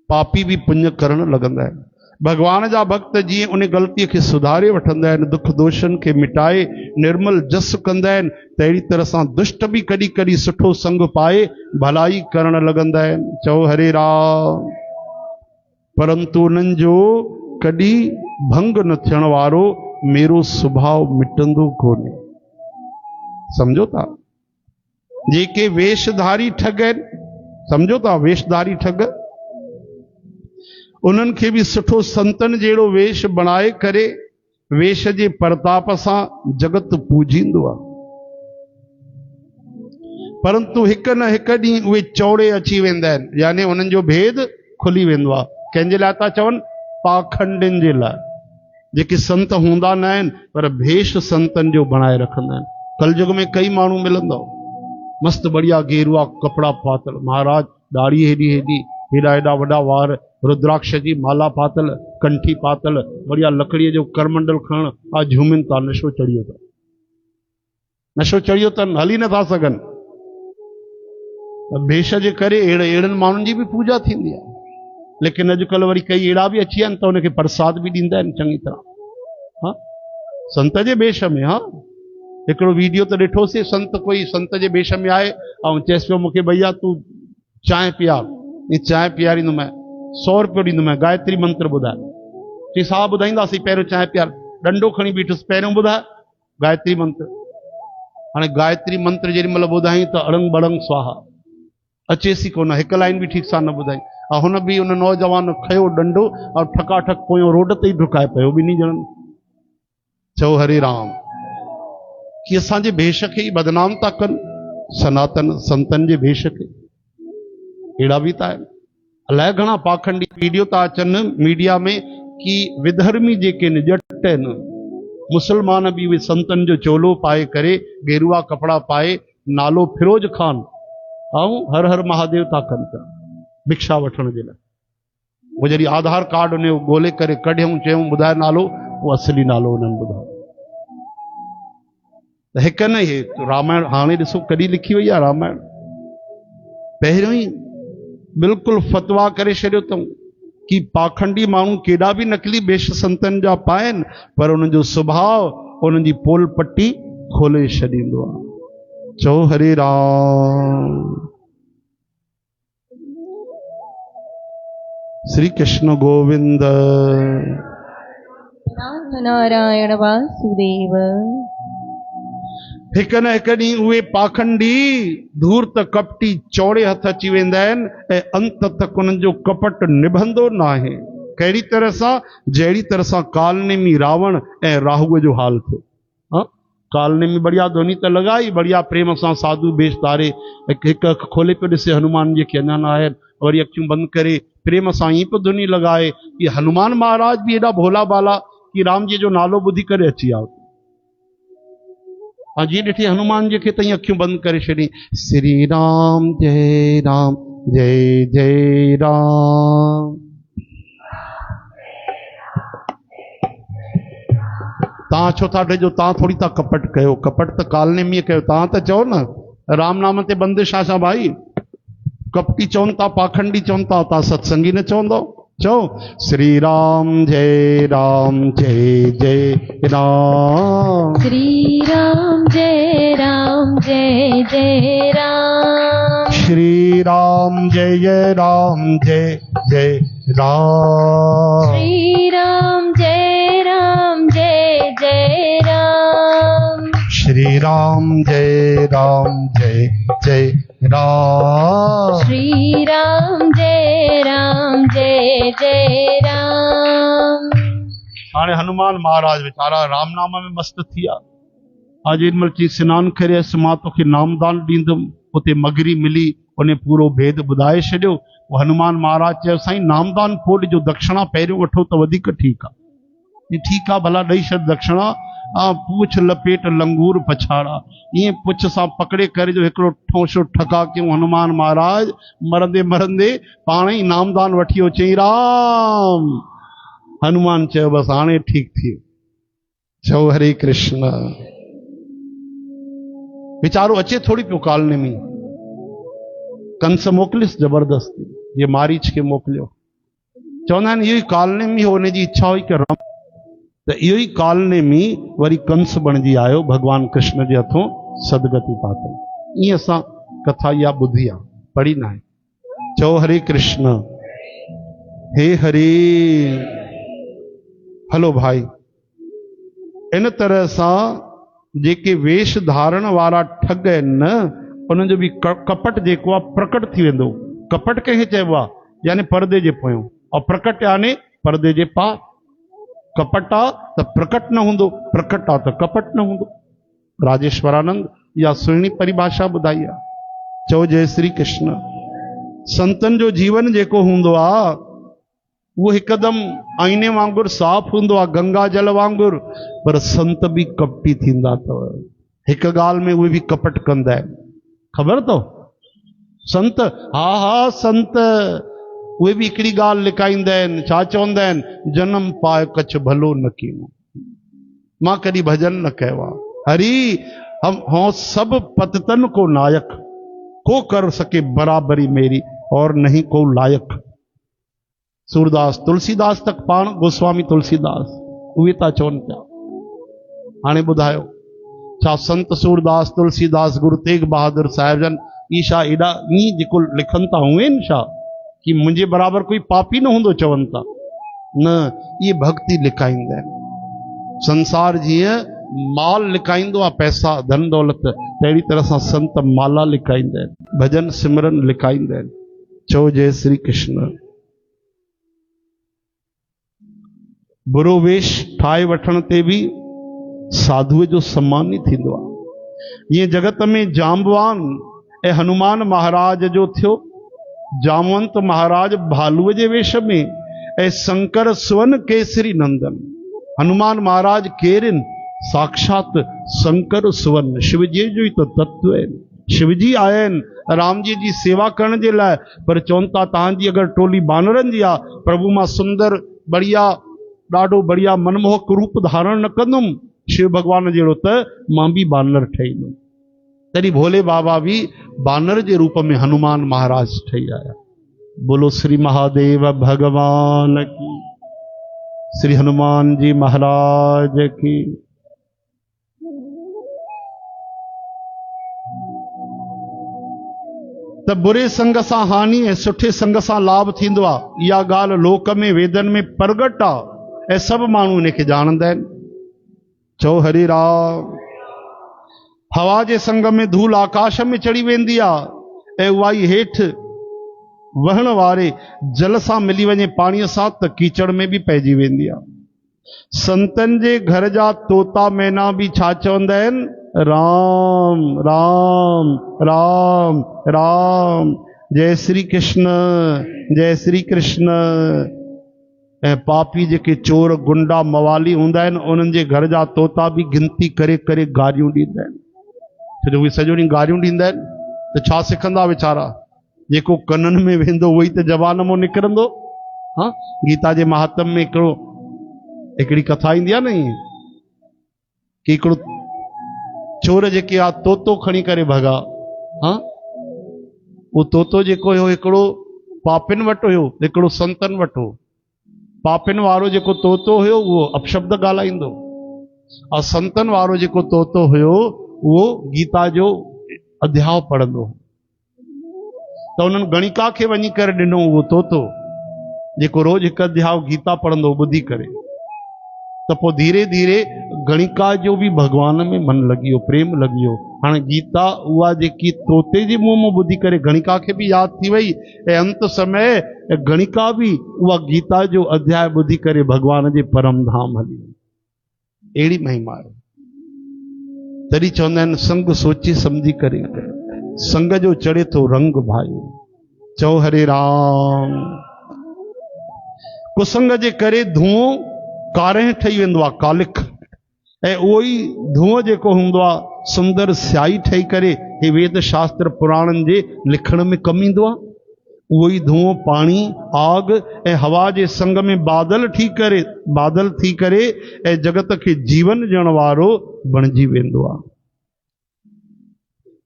पापी बि पुण्य करण लॻंदा आहिनि। भगवान जा भक्त जीअं उन ग़लतीअ खे सुधारे वठंदा आहिनि, दुख दोषनि खे मिटाए निर्मल जस कंदा आहिनि, त अहिड़ी तरह सां दुष्ट बि कॾहिं कॾहिं सुठो संग पाए भलाई करण लॻंदा आहिनि। चओ हरे राम। परंतु उन्हनि जो कॾहिं भंग न थियण वारो मेरो स्वभाव मिटंदो कोन्हे। समझो था। जेके वेशधारी ठग आहिनि, समझो था, वेशधारी ठग, उन्हनि खे बि सुठो संतन जहिड़ो वेश बणाए करे वेश जे प्रताप सां जगत पूजींदो आहे। परंतु हिक न हिक ॾींहुं उहे चौड़े अची वेंदा आहिनि, यानी उन्हनि जो भेद खुली वेंदो आहे। कंहिंजे लाइ था चवनि? पाखंडिन जे लाइ, जेके संत हूंदा न आहिनि पर भेष संतन जो बणाए रखंदा आहिनि। कलयुग में कई माण्हू मिलंदव, मस्त बढ़िया गेरुआ कपिड़ा पातल, महाराज दाढ़ी हेॾी हेॾी, हेॾा हेॾा वॾा वार, रुद्राक्ष जी माला पातल, कंठी पातल, बढ़िया लकड़ीअ जो करमंडल खणण, आ झूमिन था, नशो चढ़ियो अथनि, नशो चढ़ियो अथनि, हली नथा सघनि। भेष जे करे अहिड़नि माण्हुनि जी बि पूजा थींदी आहे। लेकिन अॼुकल्ह वरी कई अहिड़ा बि अची विया आहिनि त उनखे प्रसाद बि ॾींदा आहिनि चङी तरह। हाँ, संत जे भेष में। हाँ, हिकिड़ो वीडियो त ॾिठोसीं, संत कोई संत जे भेष में आहे ऐं चएसि पियो मूंखे भैया तूं चांहि पीआर, ये चांहि पीआरींदोमांइ, 100 रुपयो ॾींदोमांइ, गायत्री मंत्र ॿुधाए। चई साहब ॿुधाईंदासीं, पहिरियों चांहि पीआर। डंडो खणी बीठुसि, पहिरियों ॿुधाए गायत्री मंत्र। हाणे गायत्री मंत्र जेॾी महिल ॿुधाई त अड़ंग बड़ंग स्वाहा अचेसि कोन, हिकु लाइन बि ठीकु सां न ॿुधाई। ऐं हुन बि उन नौजवान खयो डंडो और ठकाठक पोयों रोड ते ई डुकाए पियो ॿिन्ही ॼणनि। चओ हरे राम। कि असांजे भेष खे ई बदनाम था कनि, सनातन संतन जे भेष खे। अहिड़ा बि त आहिनि। अलाए घणा पाखंडी वीडियो था अचनि मीडिया में कि विधर्मी जेके न जट आहिनि मुसलमान भी उहे संतन जो चोलो पाए करे गेरुआ कपड़ा पाए नालो फिरोज खान ऐं हर हर महादेव था कनि पिया भिक्षा वठण जे लाइ। वो जॾहिं आधार कार्ड उन ॻोल्हे करे कढियऊं चयूं ॿुधाए नालो, उहो असली नालो उन्हनि ॿुधायो। त हिक न हे रामायण हाणे ॾिसो कॾहिं लिखी वई आहे रामायण, पहिरियों ई बिल्कुलु फतवा करे छॾियो अथऊं कि पाखंडी माण्हू केॾा बि नकली वेश संतनि जा पाइनि पर उन्हनि जो सुभाउ उन्हनि जी पोल पट्टी खोले छॾींदो आहे। चओ हरे राम। श्री कृष्ण गोविंद। नाथ नारायण वासुदेव। हिक न हिक ॾींहुं उहे पाखंडी धूर्त कपटी चौड़े हथ अची वेंदा आहिनि ऐं अंत तक उन्हनि जो कपट निभंदो न आहे। कहिड़ी तरह सां? जहिड़ी तरह सां कालनेमी रावण ऐं राहुअ जो हाल थियो। हाँ, कालनेमी बढ़िया ध्वनि त लॻाई, बढ़िया प्रेम सां साधु बेश तारे हिकु अखि खोले पियो ॾिसे हनुमान जेके अञा न आहिनि, वरी अखियूं बंदि करे प्रेम सां ईअं पियो ध्वनि लॻाए कि हनुमान महाराज बि एॾा भोला भाला कि राम जी जो नालो ॿुधी करे अची विया। हाँ जी ॾिठी हनुमान जी खे त ईअं अखियूं बंदि करे छॾी। श्री राम जय जय राम। तव्हां छो था डिजो? तव्हां थोड़ी था कपट कयो, कपट त कालनेमीअ कयो। तव्हां त चओ न राम नाम ते बंदिश आहे भाई। कपटी चवनि था, पाखंडी चवनि था, तव्हां सत्संगी न चवंदो? चओ श्री राम जय जय राम। श्री राम जय जय राम। श्री राम जय राम। श्री राम जय जय राम। श्री राम जय राम। श्री राम जय जय राम। हाणे हनुमान महाराज बेचारा राम नाम में मस्त थी विया। आज इनमल चई सनानु करियसि, मां तोखे नामदान ॾींदुमि। उते मगरी मिली, उन पूरो भेद ॿुधाए छॾियो। वो हनुमान महाराज चयो साईं नामदान पोइ ॾिजो, दक्षिणा पहिरियों वठो त वधीक ठीकु आहे। ठीकु आहे भला ॾेई छॾ दक्षिणा। पूछ लपेट लंगूर पछाड़ा, ईअं पुछ सां पकड़े करे जो हिकिड़ो ठोशो ठका कयूं। हनुमान महाराज मरंदे मरंदे पाण ई नामदान वठी वियो। चई राम। हनुमान चयो बसि हाणे ठीकु थी वियो। चओ हरे कृष्ण। वीचारो अचे थोड़ी पियो कालनेमी। कंस मोकिलिस जबरदस्ती, ये मारीच खे मोकिलियो। चवंदा आहिनि इहो ई कालनेमी हो, हुनजी इच्छा हुई कि राम त इहो ई कालनेमी वरी कंस बणिजी आयो, भगवान कृष्ण जे हथों सदगति पातई। ईअं असां कथा इहा ॿुधी आहे, पढ़ी न आहे। चओ हरे कृष्ण। हे हरे। हलो भाई, इन तरह सां जेके वेश धारण वारा ठग आहिनि न, उन्हनि जो बि कपट जेको आहे प्रकट थी वेंदो। कपट कंहिंखे चइबो आहे? यानी पर्दे जे पोयों, और प्रकट यानी पर्दे जे पार। कपट आहे त प्रकट न हूंदो, प्रकट आहे त कपट न हूंदो। राजेश्वरानंद इहा सुहिणी परिभाषा ॿुधाई आहे। चओ जय श्री कृष्ण। संतन जो जीवन जेको हूंदो आहे वो हिकदम आईने वांगुर साफ हूंदो आहे, गंगा जल वांगुर। पर संत भी कपटी थींदा अथव। हिक ॻाल्हि में उहे भी कपट कंदा आहिनि, ख़बर अथव? संत, हा संत उहे भी हिकिड़ी ॻाल्हि लिकाईंदा आहिनि। छा चवंदा आहिनि? जन्म पाए कछ भलो न कयो, मां कॾहिं भजन न कयो आहे। हरी हम हो सब पततन को नायक, को कर सके बराबरी मेरी और नहीं को लायक। सूरदास तुलसीदास तक पाण गोस्वामी तुलसीदास उहे था चवनि पिया। हाणे ॿुधायो, छा संत सूरदास तुलसीदास गुरु तेग बहादुर साहिब जन ईशा एॾा ईअं जेको लिखनि था हुअनि छा कि मुंहिंजे बराबरि कोई पापी न हूंदो चवनि था? न, इहे भक्ति लिकाईंदा आहिनि। संसार जीअं माल लिकाईंदो आहे, पैसा धन दौलत, तहिड़ी तरह सां संत माला लिकाईंदा आहिनि, भजन सिमरन लिकाईंदा आहिनि। चओ जय श्री कृष्ण। बुरो वेश ठाहे वठण ते भी साधुअ जो सम्मान ई थींदो आहे। जीअं जगत में जांबवान ऐं हनुमान महाराज जो थियो। जामवंत महाराज भालुअ जे वेश में ऐं शंकर सुवन केसरी नंदन। हनुमान महाराज केरन साक्षात शंकर सुवन, शिवजी जो ही तो तत्व है। शिवजी आया आहिनि राम जी सेवा करण जे लाइ, पर चवनि था तव्हांजी अगरि टोली बानरनि जी आहे, प्रभु मां सुंदर बढ़िया ॾाढो बढ़िया मनमोहक रूप धारण न कंदुमि शिव भगवान जहिड़ो, त मां बि बानर ठहींदुमि। तॾहिं भोले बाबा भी बानर के रूप में हनुमान महाराज ठही आया। बोलो श्री महादेव भगवान की, श्री हनुमान जी महाराज की। त बुरे संग सां हानि ऐं सुठे संग सां लाभ थींदो आहे, इहा ॻाल्हि लोक में वेदन में प्रगट आहे ऐं सभु माण्हू इन खे ॼाणंदा आहिनि। चओ हरे राम। हवा जे संग में धूल आकाश में चढ़ी वेंदी आहे ऐं उहा ई हेठि वहण वारे जल सां मिली वञे पाणीअ सां त कीचड़ में बि पइजी वेंदी आहे। संतन जे घर जा तोता मैना भी छा चवंदा आहिनि? राम राम राम राम, जय श्री कृष्ण जय श्री कृष्ण। ऐं पापी जेके चोर गुंडा मवाली हूंदा आहिनि, उन्हनि जे घर जा तोता भी गिनती करे करे गारियूं ॾींदा आहिनि। छो उहे सॼो ॾींहुं गारियूं ॾींदा आहिनि त छा सिखंदा वीचारा? जेको कननि में वेंदो उहो ई त ज़बान मां निकिरंदो। हाँ, गीता जे महात्म में हिकिड़ी कथा ईंदी आहे न, ईअं कि हिकिड़ो चोर जेके आहे तोतो खणी करे भॻा। हाँ, उहो तोतो जेको हुयो हिकिड़ो पापिन वटि हुयो, हिकिड़ो संतन वटि हो। पापिन वारो जेको तोतो हुयो उहो अपशब्द ॻाल्हाईंदो, और संतन वारो जेको तोतो हुयो उहो गीता जो अध्याय पढ़ंदो। त उन्हनि गणिका खे वञी करे ॾिनो उहो तोतो, जेको रोज़ हिकु अध्याय गीता पढ़ंदो ॿुधी करे। त पोइ धीरे धीरे गणिका जो भी भगवान में मन लॻी वियो, प्रेम लॻी वियो। हाणे गीता उहा जेकी तोते जे मुंहं मां ॿुधी करे गणिका खे भी यादि थी वई, ऐं अंत समय गणिका भी उहा गीता जो अध्याय ॿुधी करे भगवान जे परम धाम हली वई। अहिड़ी महिमा आहे। तॾहिं चवंदा आहिनि संग सोचे सम्झी करे, संग जो चढ़े तो रंग भाई। चओ हरे राम। कुसंग जे करे धुओं कारें ठही वेंदो आहे, कालिख, ऐं उहो ई धुओं जेको हूंदो आहे सुंदर स्याही ठही करे हे वेद शास्त्र पुराणनि जे लिखण में कमु ईंदो आहे। उहो ई धुओं पाणी आग ऐं हवा जे संग में बादल थी करे ऐं जगत खे जीवन ॾियण वारो बणिजी वेंदो आहे।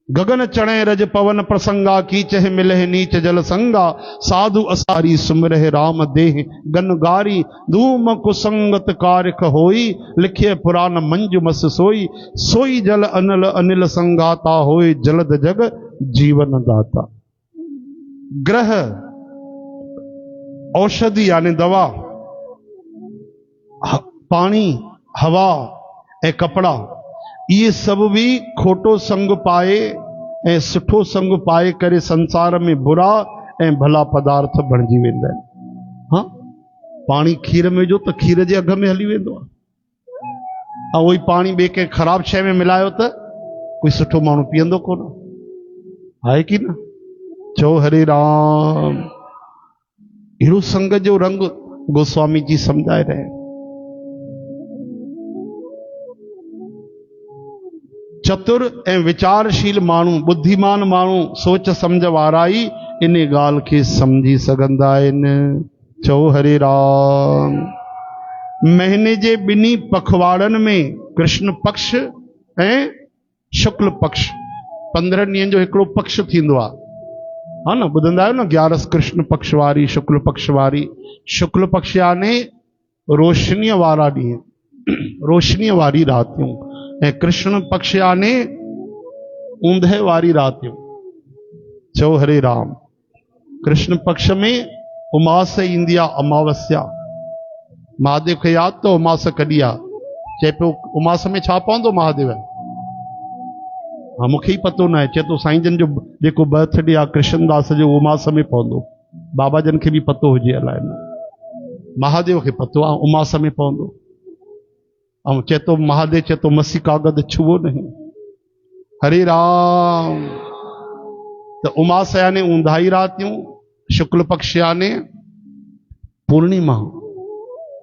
गगन चढ़े रज पवन प्रसंगा, कीचह मिलह नीच जल संगा, साधु असारी सुमिरह राम देह गन गारी, धूम कुसंगत कारिख होई, लिखे पुराण मंजु मस सोई, सोई जल अनल अनिल संगाता होए, जलद जग जीवन दाता। ग्रह औषधि यानी दवा, पानी हवा ऐं कपड़ा, ये सब भी खोटो संग पाए ऐं सुठो संग पाए करे संसार में बुरा ऐं भला पदार्थ बणिजी वेंदा आहिनि। हाँ, पानी खीर में जो त खीर जे अघ में हली वेंदो आहे, ऐं उहो ई पाणी ॿिए कंहिं ख़राब शइ में मिलायो त कोई सुठो माण्हू पीअंदो कोन, आहे की न? चओ हरे राम। अहिड़ो संग जो रंग गोस्वामी जी समझाए रहे हैं। चतुर ऐं विचारशील माण्हू, बुद्धिमान माण्हू, सोच समझ वारा ई इन ॻाल्हि खे समझी सघंदा आहिनि। चओ हरे राम। महीने जे ॿिन्ही पखवाड़नि में कृष्ण पक्ष ऐं शुक्ल पक्ष 15 ॾींहंनि जो हिकिड़ो पक्ष थींदो आहे। हा न, ॿुधंदा आहियो न, 11 कृष्ण पक्ष वारी शुक्ल पक्ष वारी। शुक्ल पक्ष यानी रोशनीअ वारा ॾींहं, रोशनीअ वारी रातियूं, ऐं कृष्ण पक्ष यानी ऊंदहि वारी रातियूं। चओ हरे राम। कृष्ण पक्ष में उमास ईंदी आहे, अमावस्या। महादेव खे यादि तो उमास कॾी आहे? चए पियो उमास में छा पवंदो महादेव? हाँ, मूंखे ई पतो न आहे। चए तो साईं जन जो जेको बर्थडे आहे कृष्णदास जो उमास में पवंदो। बाबा जन खे भी पतो हुजे अलाए न, महादेव खे पतो आहे उमास में पवंदो। ऐं चए तो महादेव चए तो मसी कागद छुओ नहीं। हरे राम। तो उमास यानी ऊंदाही रातियूं शुक्ल पक्ष यानी पूर्णिमा,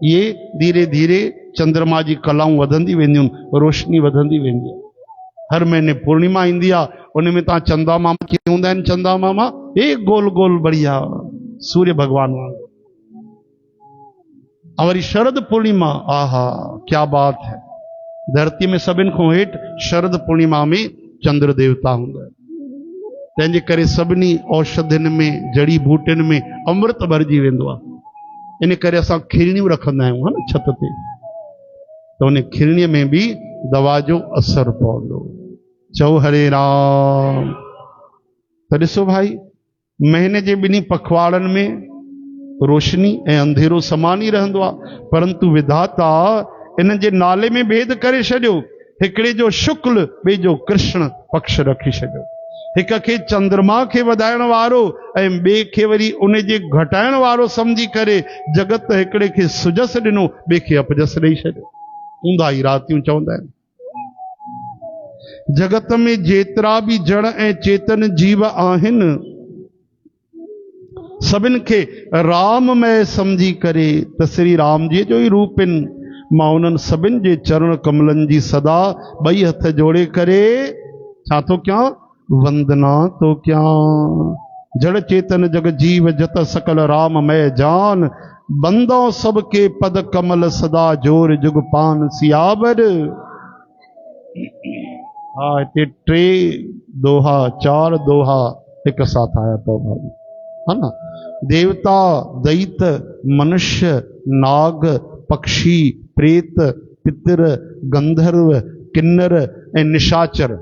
ये धीरे धीरे चंद्रमा जी कलाऊं वधंदी वेंदियूं, रोशनी वधंदी वेंदी आहे। हर महीने पूर्णिमा ईंदी आहे, उन में तव्हां चंदा मामा कीअं हूंदा आहिनि? चंदा मामा एक गोल गोल बढ़िया सूर्य भगवान वांगुरु। और वरी शरद पूर्णिमा, आहा क्या बात है, धरती में सभिनि खां हेठि शरद पूर्णिमा में चंद्र देवता हूंदा आहिनि। तंहिंजे करे सभिनी औषधियुनि में, जड़ी बूटियुनि में अमृत भरिजी वेंदो आहे। इन करे असां खीरनियूं रखंदा आहियूं हा न छत ते, त उन खीरनीअ में बि दवा जो असर पवंदो। चओ हरे राम। त ॾिसो भाई, महीने जे ॿिन्ही पखवाड़नि में रोशनी ऐं अंधेरो समान ई रहंदो आहे, परंतु विधाता इन जे नाले में भेद करे छॾियो। हिकिड़े जो शुक्ल, ॿिए जो कृष्ण पक्ष रखी छॾियो। हिक खे चंद्रमा खे वधाइण वारो ऐं ॿिए खे वरी उन जे घटाइण वारो सम्झी करे जगत हिकिड़े खे सुजस ॾिनो, ॿिए खे अपजस ॾेई छॾियो। ऊंधा ई रातियूं चवंदा आहिनि। जगत में जेतिरा बि जड़ ऐं चेतन जीव आहिनि, सभिनि खे राममय सम्झी करे त श्री राम जी जो ई रूप आहिनि। मां उन्हनि सभिनि जे चरण कमलनि जी सदा ॿई हथ जोड़े करे छा थो कयां? वंदना तो क्या। जड़ चेतन जग जीव जत सकल राममय जान, बंदो सबके पद कमल सदा जोर जुग पान सियावर। हाँ, हिते 3 दोहा 4 दोहा एक साथ आया तो भाई, है ना। देवता, दैत, मनुष्य, नाग, पक्षी, प्रेत, पितर, गंधर्व, किन्नर ऐं निशाचर,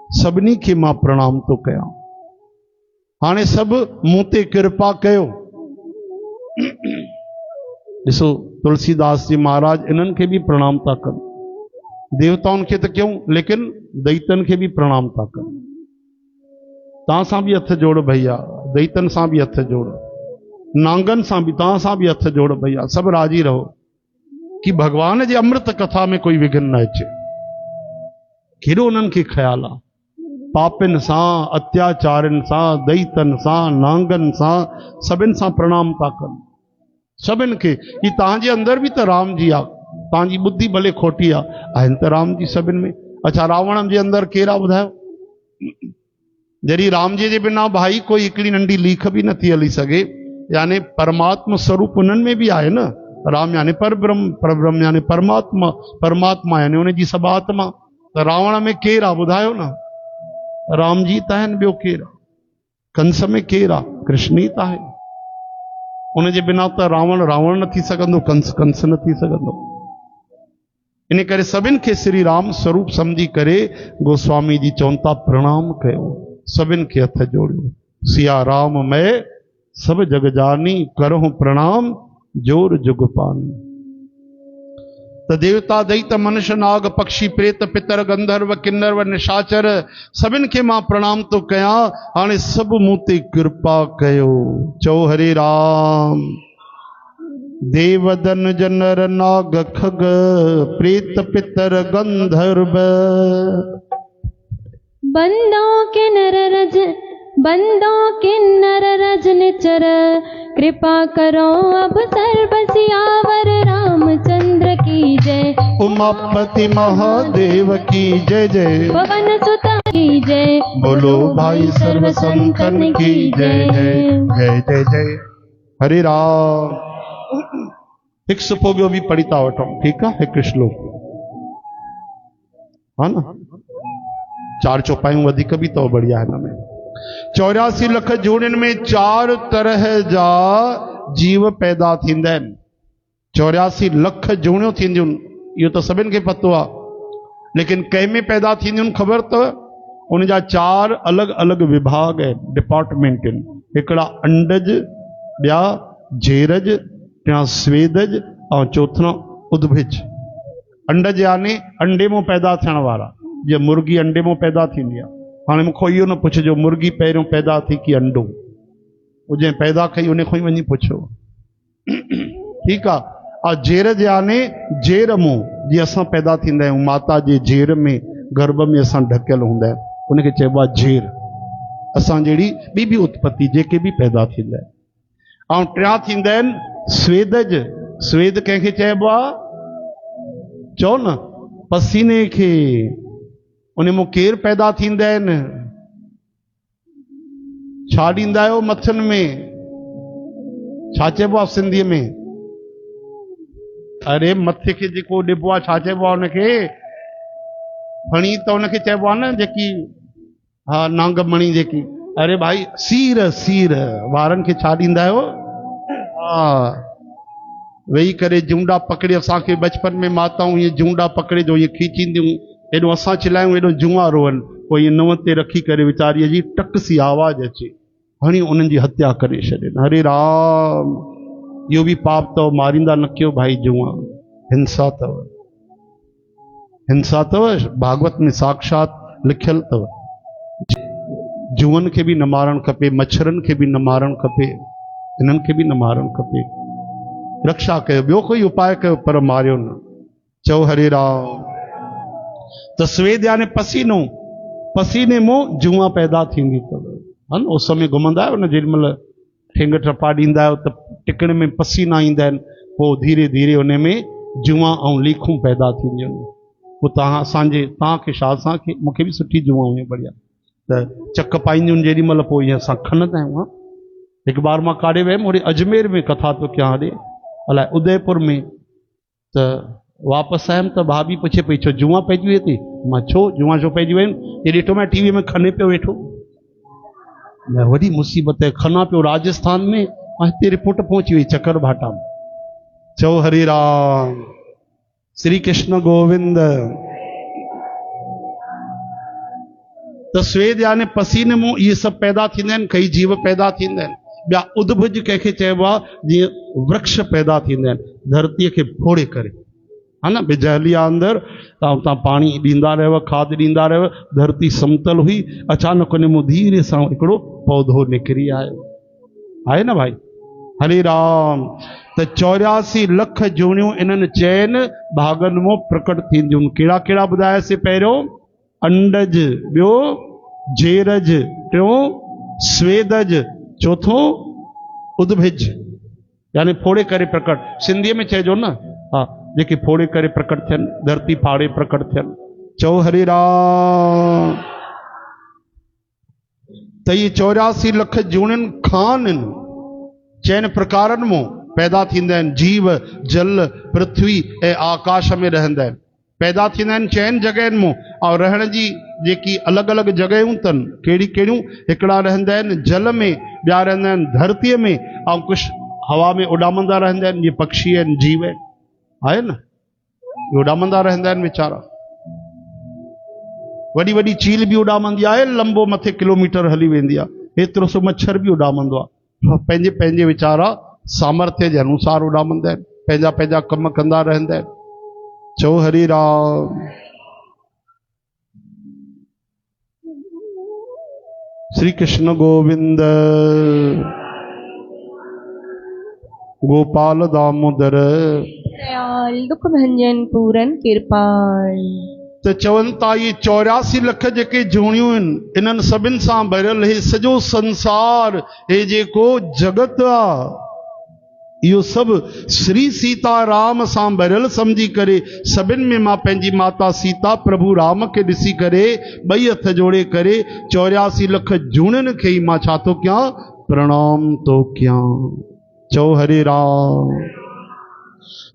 सभिनी खे मां प्रणाम तो कयां। हाणे सभु मूं ते कृपा कयो। ॾिसो तुलसीदास जी महाराज इन्हनि खे बि प्रणाम था कनि। देवताउनि खे त कयूं, लेकिन दैतनि खे बि प्रणाम था कनि। तव्हां सां बि हथ जोड़ भैया, दैतनि सां बि हथ जोड़, नांगनि सां बि, तव्हां सां बि हथ जोड़ भैया। सभु राजी रहो कि भगवान जे अमृत कथा में कोई विघ्न न अचे। केॾो उन्हनि खे ख्याल आहे। पापिन सां, अत्याचारनि सां, दैतनि सां, नांगनि सां, सभिनि सां प्रणाम था कनि। सभिनि खे कि तव्हांजे अंदर बि त राम जी आहे। तव्हांजी बुद्धि भले खोटी आहे, आहिनि त राम जी सभिनि में। अच्छा, रावण जे अंदर केरु आहे ॿुधायो? जॾहिं राम जी जे बिना भाई कोई हिकिड़ी नंढी लीख बि नथी हली सघे, यानी परमात्मा स्वरूप उन्हनि में बि आहे न। राम यानी परब्रह्म, परब्रह्म यानी परमात्मा, परमात्मा यानी उन जी सभु आत्मा। त रावण में केरु आहे ॿुधायो न? राम जी त आहिनि, ॿियो केरु आहे? कंस में केरु आहे? कृष्ण ई त आहे। उन जे बिना त रावण रावण न थी सघंदो, कंस कंस न थी सघंदो। इन करे सभिनि खे श्री राम स्वरूप सम्झी करे गोस्वामी जी चवनि था प्रणाम कयो। सभिनि खे हथ जोड़ियो। सिया राम मैं सब जग जानी, करहूं प्रणाम जोर जुग पानी। त देवता, दैत, मनुष्य, नाग, पक्षी, प्रेत, पितर, गंधर्व, किन्नर व निशाचर, सभिनि खे मां प्रणाम तो कयां। हाणे सभु मूं ते कृपा कयो। चओ हरे राम। देवदन जनर नाग खग, प्रेत पितर गंधर्व, बंदों के नर रज निचर, कृपा करो अब सर्व सियावर रामचंद्र की जय। उमापति महादेव की जय जय, पवन सुत की जय। बोलो भाई सर्व संतन की जय जय जय जय जय। हरे राम। हिकु सुफ़ो ॿियो बि पढ़ी था वठूं, ठीकु आहे? हिकु श्लोक, हा न। 4 चौपाइयूं वधीक बि तो बढ़िया हिन में। 84 लख जूणियुनि में 4 तरह जा जीव पैदा थींदा आहिनि। 84 लख जूणियूं थींदियूं, इहो त सभिनि खे पतो आहे। लेकिन कंहिं में पैदा थींदियूं ख़बर अथव? उन जा 4 अलॻि अलॻि विभाग आहिनि, डिपार्टमेंट आहिनि। हिकिड़ा अंडज, ॿिया जेरज, टियां स्वेदज ऐं चौथा उद्भिज। अंडज यानी अंडे मां पैदा थियण वारा, जीअं मुर्गी अंडे मां पैदा थींदी आहे। हाणे मूंखां इहो न पुछिजो मुर्गी पहिरियों पैदा थी की अंडो, उहो जंहिं पैदा कई उन खां ई वञी पुछो, ठीकु आहे? और जेरज यानी जेर मां, जीअं असां पैदा थींदा आहियूं, माता जे जेर में गर्भ में असां ढकियल हूंदा आहियूं, उनखे चइबो आहे जेर। असां जहिड़ी ॿी बि उत्पत्ति जेके बि पैदा थींदा आहिनि। ऐं टियां थींदा आहिनि स्वेदज। स्वेद कंहिंखे चइबो आहे? चओ न, पसीने खे। उन मां केरु पैदा थींदा आहिनि? छा ॾींदा आहियो मथियुनि में? छा चइबो आहे सिंधीअ में? अरे मथे खे जेको ॾिबो आहे छा चइबो आहे हुनखे? फणी त हुनखे चइबो आहे न, जेकी हा नांगमणी जेकी। अरे भाई सीर। सीर वारनि खे छा ॾींदा आहियो? हा, वेही करे जूंडा पकड़े। असांखे बचपन में माताऊं ईअं जूंडा पकड़े जो ईअं खींचींदियूं, एॾो असां चिल्लायूं एॾो जुआ रोअनि, पोइ ईअं नंहं ते रखी करे वीचारीअ जी टक सी आवाज़ अचे, हणी उन्हनि जी हत्या करे छॾनि। हरे राम, इहो बि पाप अथव, मारींदा न कयो भाई जुआ, हिंसा अथव। हिंसा अथव, भागवत में साक्षात लिखियल अथव। जुअनि खे बि न मारणु खपे, मच्छरनि खे बि न मारणु खपे, इन्हनि खे बि न मारणु खपे। रक्षा कयो, ॿियो कोई उपाय कयो, पर मारियो न। चओ हरे राम। त स्वेद यानी पसीनो। पसीने मां जुआ पैदा थींदी अथव, हा न। उस में घुमंदा आहियो न, जेॾीमहिल ठेंग टपा ॾींदा आहियो त टिकण में पसीना ईंदा आहिनि, पोइ धीरे धीरे उन में जुआ ऐं लीखूं पैदा थींदियूं आहिनि। पोइ तव्हांखे छा, असांखे, मूंखे बि सुठी जुआ हुयूं बढ़िया, त चक पाईंदियूं आहिनि जेॾीमहिल, पोइ ईअं असां खनंदा आहियूं। हिकु बार मां काॾे वियुमि, वरी अजमेर में कथा थो कयां, हेॾे अलाए उदयपुर में, त वापसि आयुमि त भाभी पुछे पई, छो जुआ पइजी वई थी? मां छो जुआ छो पइजी वई? हे ॾिठो मैं टीवी में खने पियो वेठो। मैं वॾी मुसीबत है, खना पियो राजस्थान में, ऐं हिते रिपोर्ट पहुची वई चकर भाटा में। चओ हरे राम, श्री कृष्ण गोविंद। त स्वेद यानी पसीने मां इहे सभु पैदा थींदा आहिनि, कई जीव पैदा थींदा आहिनि। ॿिया उद्भुज कंहिंखे चइबो आहे? जीअं वृक्ष पैदा थींदा आहिनि धरतीअ खे फोड़े करे, हा न। बिजली आहे अंदरि, तव्हां पाणी ॾींदा रहियो, खाद ॾींदा रहियो, धरती समतल हुई, अचानक उन मां धीरे सां हिकिड़ो पौधो निकिरी आयो, आहे न भाई? हरे राम। त 84 लख जूणियूं इन्हनि चइनि भागनि मां प्रकट थींदियूं। कहिड़ा कहिड़ा ॿुधायसीं? पहिरियों अंडज, ॿियो जेरज, टियों स्वेदज, चौथों उद्भिज यानी फोड़े करे प्रकट। सिंधीअ में चइजो न, हा, जेके फोड़े करे प्रकट थियनि, धरती फाड़े प्रकट थियनि। चओ हरे राम। त इहे 84 लख जूणियुनि खान चइनि प्रकारनि मां पैदा थींदा आहिनि। जीव जल पृथ्वी ऐं आकाश में रहंदा आहिनि, पैदा थींदा आहिनि चइनि जॻहियुनि मां। ऐं रहण जी जेकी अलॻि अलॻि जॻहियूं अथनि, कहिड़ी कहिड़ियूं? हिकिड़ा रहंदा आहिनि जल में, ॿिया रहंदा आहिनि धरतीअ में, ऐं कुझु हवा में उॾामंदा रहंदा आहिनि, जीअं पक्षी आहिनि, जीव आहिनि, आहे न, उॾामंदा रहंदा आहिनि वीचारा। वॾी वॾी चील बि उॾामंदी आहे, लंबो मथे किलोमीटर हली वेंदी आहे। एतिरो सो मच्छर बि उॾामंदो आहे। पंहिंजे पंहिंजे वीचारा सामर्थ्य जे अनुसार उॾामंदा आहिनि, पंहिंजा पंहिंजा कम कंदा रहंदा आहिनि। चओ हरे राम। श्री कृष्ण गोविंद। गोपाल दामोदर दयाल दुख भंजन पूरन कृपाल। त चवनि था ये 84 लख जेके जूणियूं आहिनि, इन्हनि सभिनि सां भरियल हे सॼो संसार, हे जेको जगत आहे, इहो सभु श्री सीताराम सां भरियल सम्झी करे, सभिनि में मां पंहिंजी माता सीता प्रभु राम खे ॾिसी करे ॿई हथ जोड़े करे 84 लख जूणियुनि खे ई मां छा थो कयां? प्रणाम थो कयां। चओ हरे राम।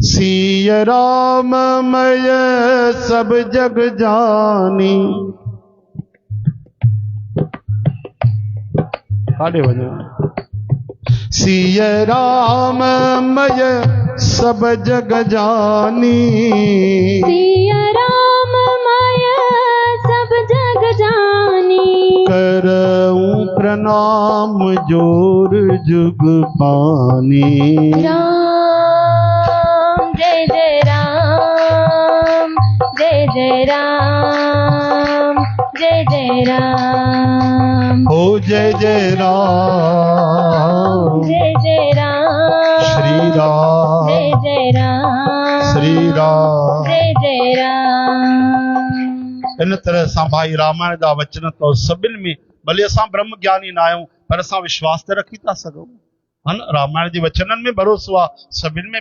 सिय राम मय सब जग जानी। काॾे वञो? सिय राम मय सब जग जानी। सिय राम मय सब जग जानी। करऊं प्रणाम जोर जुग पानी। राम जय जय राम, जय जय राम, जय जय राम। हो जय जय राम, जय जय राम, श्री राम, जय जय राम, श्री राम, जय जय राम। इन तरह सां भाई रामायण जा वचन तो सभिनि में भले असां ब्रह्म ज्ञानी ना आहियूं पर असां विश्वास त रखी था सघूं, है न। रामायण जे वचननि में भरोसो आहे, सभिनि में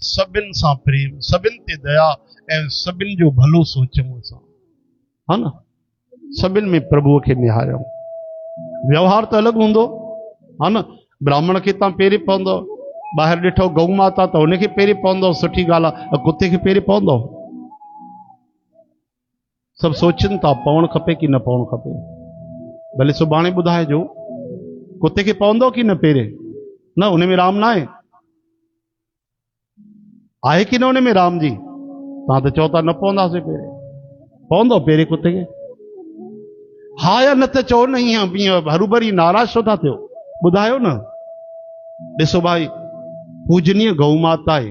सभिनि सां प्रेम, सभिनि ते दया ऐं सभिनि जो भलो सोचूं असां, है न। सभिनि में प्रभुअ खे निहारियूं। व्यवहार त अलॻि हूंदो, है न। ब्राह्मण खे तव्हां पेरे पवंदो, ॿाहिरि ॾिठो गऊ माता त हुनखे पेरे पवंदो, सुठी ॻाल्हि आहे। कुते खे पेरे पवंदो? सभु सोचनि था पवणु खपे कि न पवणु खपे। भले सुभाणे ॿुधाइजो, कुते खे पवंदो कि न पेरे? न, उन में राम न आहे कि न उन में राम जी? तव्हां त चओ था न पवंदासीं पेरे, पवंदो पेरे कुते खे? हा या न त चओ न, ईअं हरूभरी नाराज़ छो था थियो? ॿुधायो न। ॾिसो भाई, पूजनीय गौ माता आहे,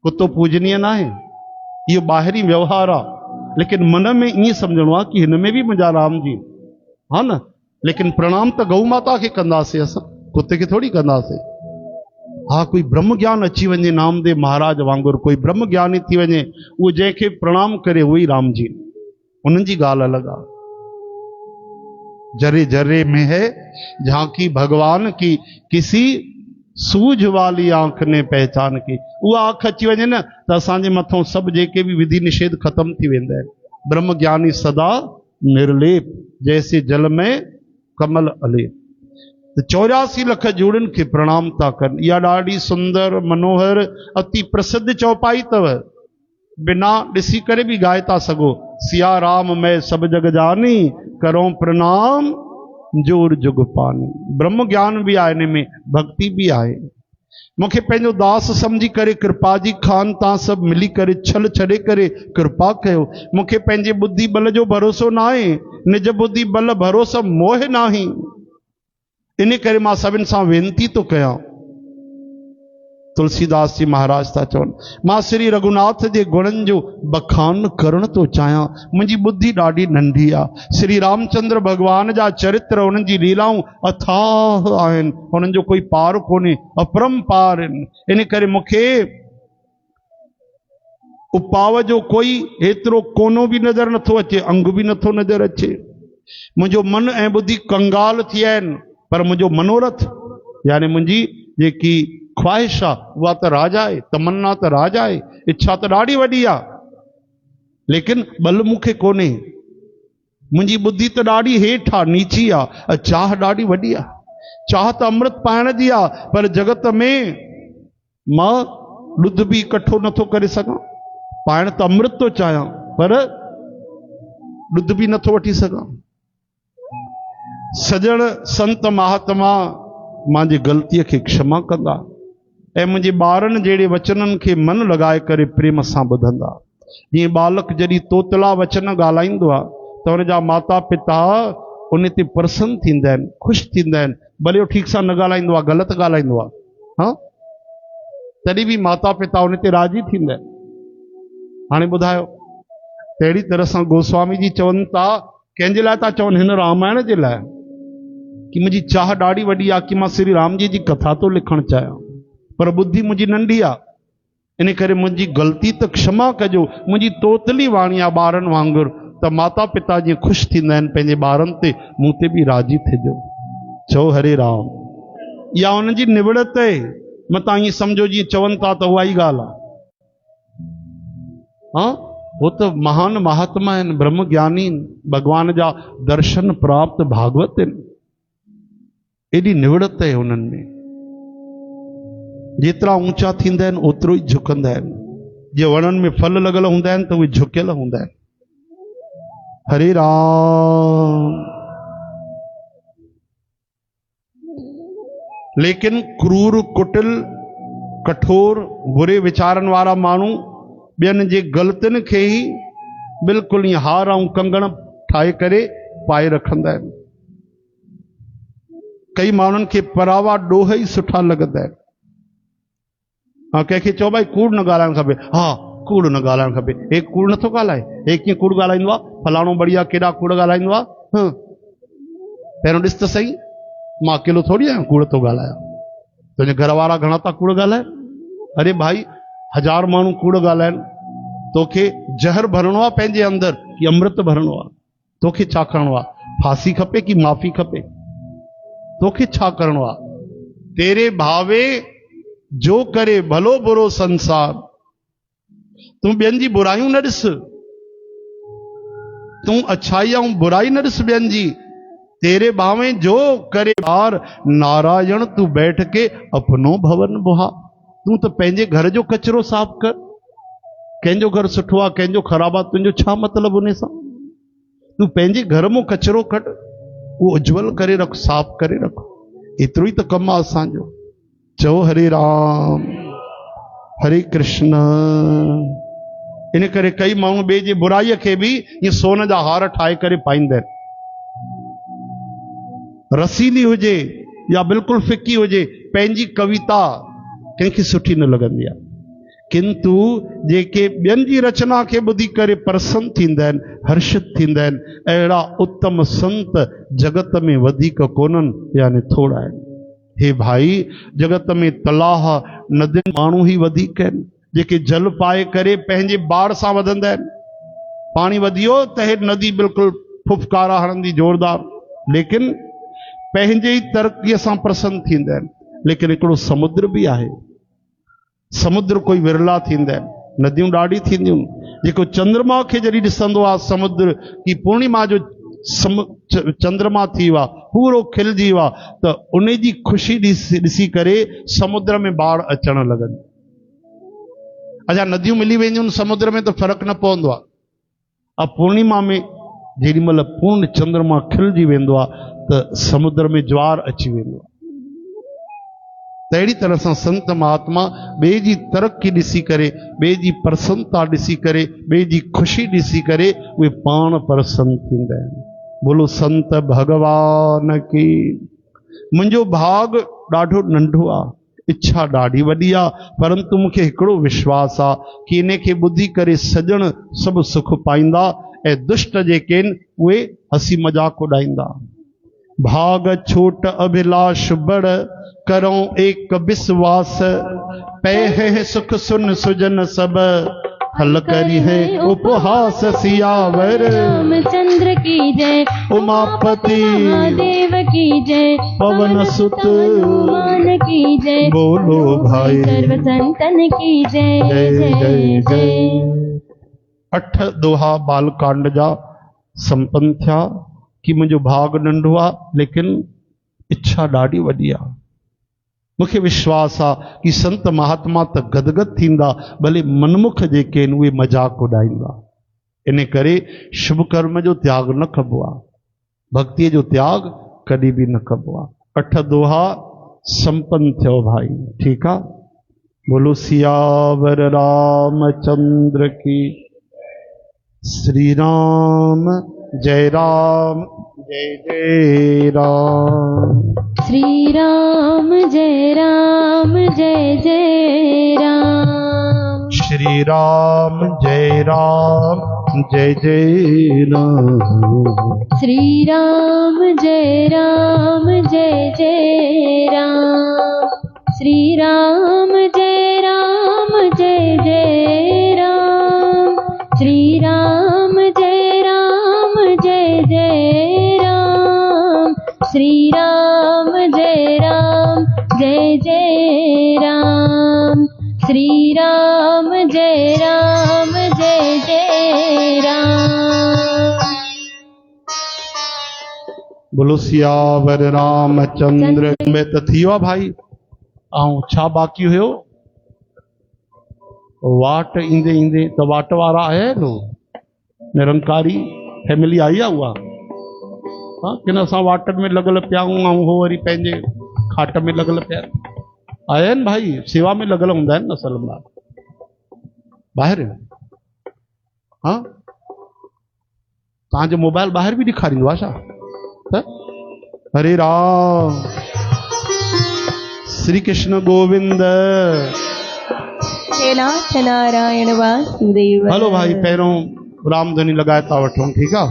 कुतो पूजनीय न आहे। इहो ॿाहिरी व्यवहार आहे, लेकिन मन में ईअं सम्झणो आहे कि हिन में बि मुंहिंजा राम जी, हा न। लेकिन प्रणाम त गौ माता खे कंदासीं, असां कुते खे थोड़ी कंदासीं। हा, कोई ब्रह्म ज्ञान अची वञे, नामदेव महाराज वांगुरु कोई ब्रह्म ज्ञानी थी वञे, उहो जंहिंखे प्रणाम करे उहो ई राम जी, उन्हनि जी ॻाल्हि अलॻि आहे। जरे जरे में है झांकी भगवान की, किसी सूझ वाली आंख ने पहचान की। उहा आंख अची वञे न त असांजे मथां सभु जेके बि विधि निषेध ख़तम थी वेंदा आहिनि। ब्रह्म ज्ञानी सदा निर्लेप, जैसे जल में कमल अलेप। 84 लख जूड़िन खे प्रणाम था कनि। इहा ॾाढी सुंदर मनोहर अति प्रसिद्ध चौपाई अथव, बिना ॾिसी करे बि ॻाए था सघो। सिया राम मैं सब जग जानी, करो प्रणाम जोर जुग पानी। ब्रह्म ज्ञान भी आहे, हिन में भक्ति भी आहे। मूंखे पंहिंजो दास समझी करे कृपा जी खान तव्हां सभु मिली करे छल छॾे करे कृपा कयो। मूंखे पंहिंजे बुद्धि बल जो भरोसो न आहे, निज बुद्धि बल भरोसो मोह नाही। इन करे मां सभिनि सां वेनती थो कयां। तुलसीदास जी महाराज था चवनि, मां श्री रघुनाथ जे गुणनि जो बखान करण थो चाहियां। मुंहिंजी बुद्धि ॾाढी नंढी आहे। श्री रामचंद्र भगवान जा चरित्र, उन्हनि जी लीलाऊं अथाह आहिनि, उन्हनि जो कोई पार कोन्हे, अपरंपार आहिनि। इन करे मूंखे उपाव जो कोई एतिरो कोनो बि नज़र नथो अचे, अंग बि नथो नज़र अचे। मुंहिंजो मन ऐं बुद्धि कंगाल थी विया आहिनि, पर मुंहिंजो मनोरथ यानी मुंहिंजी जेकी ख्वाहिश आहे उहा त राजा आहे, तमन्ना त राजा आहे, इच्छा त ॾाढी वॾी आहे, लेकिन बल मूंखे कोन्हे। मुंहिंजी बुद्धि त ॾाढी हेठि आहे, नीची आहे, चाह ॾाढी वॾी आहे। चाह त अमृत पाइण जी आहे, पर जगत में मां ॾुध बि इकठो नथो करे सघां। पाइण त अमृत थो चाहियां, पर ॾुध बि नथो वठी सघां। सजण संत महात्मा मुंहिंजी ग़लतीअ खे क्षमा कंदा ऐं मुंहिंजे ॿारनि जहिड़े वचननि खे मन लॻाए करे प्रेम सां ॿुधंदा। जीअं बालक जॾहिं तोतला वचन ॻाल्हाईंदो आहे त हुनजा माता पिता उन ते प्रसन्न थींदा आहिनि, ख़ुशि थींदा आहिनि। भले उहो ठीकु सां न ॻाल्हाईंदो आहे, ग़लति ॻाल्हाईंदो आहे, हा, तॾहिं बि माता पिता उन ते राज़ी थींदा आहिनि। हाणे ॿुधायो, तहिड़ी तरह सां गोस्वामी जी चवनि था, कंहिंजे लाइ था चवनि? हिन रामायण जे लाइ, कि मुंहिंजी चाह ॾाढी वॾी आहे कि मां श्री राम जी जी कथा थो लिखणु चाहियां, पर बुद्धि मुंहिंजी नंढी आहे। इन करे मुंहिंजी ग़लती त क्षमा कजो। मुंहिंजी तोतली वाणी आहे ॿारनि वांगुरु, त माता पिता जीअं ख़ुशि थींदा आहिनि पंहिंजे ॿारनि ते, मूं ते बि राज़ी थिजो। चओ हरे राम। इहा हुननि जी निवड़त आहे। मतां ईअं सम्झो जीअं चवनि था त उहा ई ॻाल्हि आहे। हा, वो त महान महात्मा आहिनि, ब्रह्म ज्ञानी आहिनि, भगवान जा दर्शन प्राप्त भागवत आहिनि। एॾी निवड़त आहे हुननि में। जेतिरा ऊंचा थींदा आहिनि ओतिरो ई झुकंदा आहिनि। जीअं वणनि में फल लॻल हूंदा आहिनि त उहे झुकियल हूंदा आहिनि। हरे राम। लेकिन क्रूर, कुटिल, कठोर, बुरे वीचारनि वारा माण्हू ॿियनि जे ग़लतियुनि खे ई बिल्कुलु ईअं हार ऐं कंगण ठाहे करे पाए रखंदा आहिनि। कई माण्हुनि खे परावा ॾोह ई सुठा लॻंदा आहिनि। हा, कंहिंखे चओ भाई कूड़ न ॻाल्हाइणु खपे, हा कूड़ न ॻाल्हाइणु खपे, हे कूड़ नथो ॻाल्हाए, हे कीअं कूड़ ॻाल्हाईंदो आहे, फलाणो बढ़िया केॾा कूड़ ॻाल्हाईंदो आहे। पहिरियों ॾिस त सही, मां अकेलो थोरी आहियां कूड़ थो ॻाल्हायां, तुंहिंजे घर वारा घणा था कूड़ ॻाल्हाइनि। अरे भाई, 1000 माण्हू कूड़ ॻाल्हाइनि, तोखे ज़हर भरणो आहे पंहिंजे अंदरि कि अमृत भरणो आहे? तोखे छा करिणो आहे? फांसी खपे कि माफ़ी खपे? तोखे छा करणो आहे? तेरे भावे जो करे भलो बुरो संसार। तूं ॿियनि जी बुराइयूं न ॾिस, तूं अच्छाई ऐं बुराई न ॾिस ॿियनि जी। तेरे भावे जो करे बार नारायण, तू बैठ के अपनो भवन बुहा। तू तो पंहिंजे घर जो कचरो साफ कर। कंहिंजो घर सुठो आहे, कंहिंजो ख़राबु आहे, तुंहिंजो छा मतिलबु उन सां? तू पंहिंजे घर मां कचरो कढ, उहो उज्जवल करे रख, साफ करे रख। एतिरो ई त कमु आहे असांजो। चओ हरे राम हरे कृष्ण। इन करे कई माण्हू ॿिए जे बुराईअ खे बि ईअं सोन जा हार ठाहे करे पाईंदा आहिनि। रसीली हुजे या बिल्कुलु फिकी हुजे, पंहिंजी कविता कंहिंखे सुठी न लॻंदी आहे, किंतु जेके ॿियनि जी रचना खे ॿुधी करे प्रसन्न थींदा आहिनि, हर्षित थींदा आहिनि, अहिड़ा उत्तम संत जगत में वधीक कोन्हनि, यानी थोड़ा आहिनि। हे भाई, जगत में तलाह नदियुनि माण्हू ई वधीक आहिनि, जेके जल पाए करे पंहिंजे बाढ़ सां वधंदा आहिनि। पाणी वधियो त हे नदी बिल्कुलु फुफकारा हणंदी जोरदार, लेकिन पंहिंजे ई तरक़ीअ सां प्रसन्न थींदा आहिनि। लेकिन हिकिड़ो समुद्र बि आहे। समुद्र कोई विरला थींदा आहिनि, नदियूं ॾाढी थींदियूं। जेको चंद्रमा खे जॾहिं ॾिसंदो आहे समुद्र की पूर्णिमा जो चंद्रमा थी वियो आहे, पूरो खिलजी वियो आहे, त उन जी ख़ुशी ॾिसी करे समुद्र में बाढ़ अचणु लॻंदी। अच्छा, नदियूं मिली वेंदियूं आहिनि समुद्र में त फ़र्क़ु न पवंदो आहे। अब पूर्णिमा में जेॾी महिल पूर्ण चंद्रमा खिलजी वेंदो आहे त समुद्र में ज्वार अची वेंदो आहे। त अहिड़ी तरह सां संत महात्मा ॿिए जी तरक़ी ॾिसी करे, ॿिए जी प्रसन्नता ॾिसी करे, ॿिए जी ख़ुशी ॾिसी करे उहे पाण प्रसन्न थींदा आहिनि। बोलो संत भगवान की। मुंहिंजो भाग ॾाढो नंढो आहे, इच्छा ॾाढी वॾी आहे, परंतु मूंखे हिकिड़ो विश्वास आहे कि इन खे ॿुधी करे सॼण सभु सुख पाईंदा ऐं दुष्ट जेके आहिनि उहे हसी मज़ाक उॾाईंदा। भाग छोट अभिलाष बड़, करो एक विश्वास, पै है सुख सुन सुजन सब, फल करी है उपहास। सियावर रामचंद्र की जय, उमापति महादेव की जय, पवन सुत हनुमान की जय, बोलो भाई सर्व संतन की जय जय जय जय। जय। 8 दोहा बालकांड जा संपन्न थिया कि मुंहिंजो भाग नंढो आहे, लेकिन इच्छा ॾाढी वॾी आहे। मूंखे विश्वास आहे कि संत महात्मा त गदगद थींदा, भले मनमुख जेके आहिनि उहे मजाक उॾाईंदा। इन करे शुभ कर्म जो त्याग न कबो आहे, भक्तीअ जो त्याग कॾहिं बि न कबो आहे। 8 दोहा संपन्न थियो भाई, ठीकु आहे। बोलो सियावर रामचंद्र की। श्री राम जय राम जय जय राम। श्री राम जय राम जय जय राम। श्री राम जय राम जय जय राम। श्री राम जय राम जय जय राम। श्री राम जय राम जय जय राम। श्री राम जय राम जय जय राम। श्री राम जय राम जय जय राम। श्री राम जय राम जय जय राम। बोलो सियावर रामचंद्र में त थी वियो भाई। ऐं छा बाक़ी हुयो? वाट ईंदे ईंदे त वाट वारा आया आहिनि, निरंकारी फैमिली आई आहे उहा। हाँ, किन असां वाटनि में लॻल पिया आहियूं ऐं हो वरी पंहिंजे खाट में लॻल पिया आया आहिनि भाई, सेवा में लॻल हूंदा आहिनि असल में ॿाहिरि। हाँ, तव्हांजो मोबाइल ॿाहिरि बि ॾेखारींदो आहे छा? त हरे राम श्री कृष्ण गोविंद। हे नाथ नारायण वासुदेव। हलो भाई, पहिरों रामधनी लगाए था वठूं, ठीक है।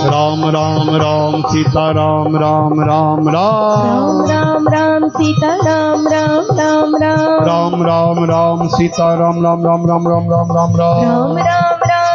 राम राम राम सीता राम राम राम राम राम राम सीता राम राम राम राम। राम राम राम सीता राम राम राम राम राम राम राम राम राम राम राम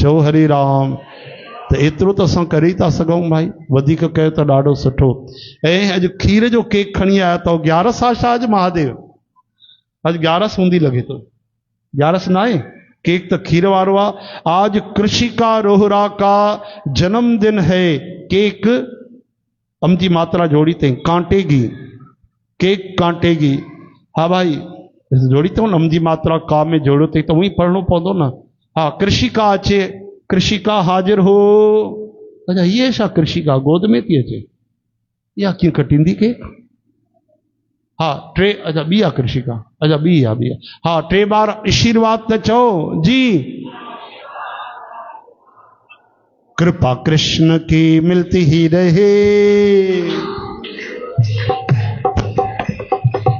चओ हरे राम। तो एतिरो तो असां करे था सघूं भाई, वधीक कयो त ॾाढो सुठो। ऐं अॼु खीर जो केक खणी आया अथव। 11 आहे छा अॼु महादेव? अॼु 11 हूंदी लॻे थो। 11 न आहे? केक तो खीर वारो आहे। आज कृषिका रोहरा का जन्मदिन है, केक अमदी मात्रा जोड़ी थी, कांटेगी केक कांटेगी। हाँ भाई जोड़ी तो अमदी मात्रा का में जोड़ो थी तो वही पढ़नो पवंदो ना। हाँ कृषिका अचे, कृषिका हाजिर हो। अच्छा ये छा कृषिका गोद में थी अचे या कीअं कटींदी केक? हाँ टे, अच्छा ॿी आहे कृषिका, अच्छा ॿी आहे। हाँ 3 बार आशीर्वाद त चओ जी। कृपा कृष्ण की मिलती ही रहे,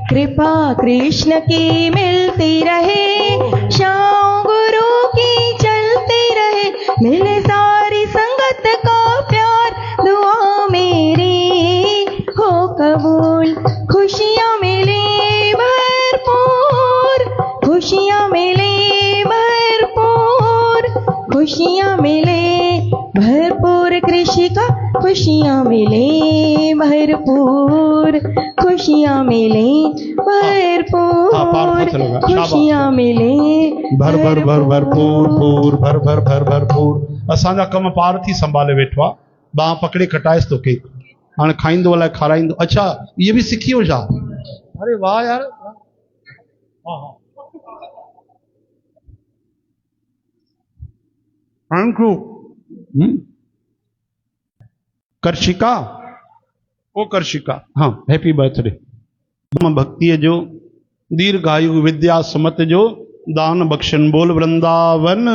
कृपा कृष्ण की मिलती रहे, शाम गुरु की चलती रहे, मिले सारी संगत का प्यार, दुआ मेरी हो कबूल, खुशियाँ मिले भरपूर, खुशियाँ मिले भरपूर, खुशियाँ मिले भरपूर, कृषिका खुशियाँ मिले भरपूर, खुशियां मिले भरपूर, खुशियां मिले भर भर भर भरपूर पूर भर भर भर भरपूर। असांजा कम पार थी संभाले वेठो आहे। बाह पकड़े खटाइस तो केक हाणे खाईंदो अलाए खाराईंदो। अच्छा ये भी सिखी हो छा? अरे वाह यार। Thank you. कर्षिका ओ कर्षिका, हाँ हैप्पी बर्थडे। भक्ति जो दीर्घायु विद्या सुमत जो दान बख्शन बोल वृंदावन।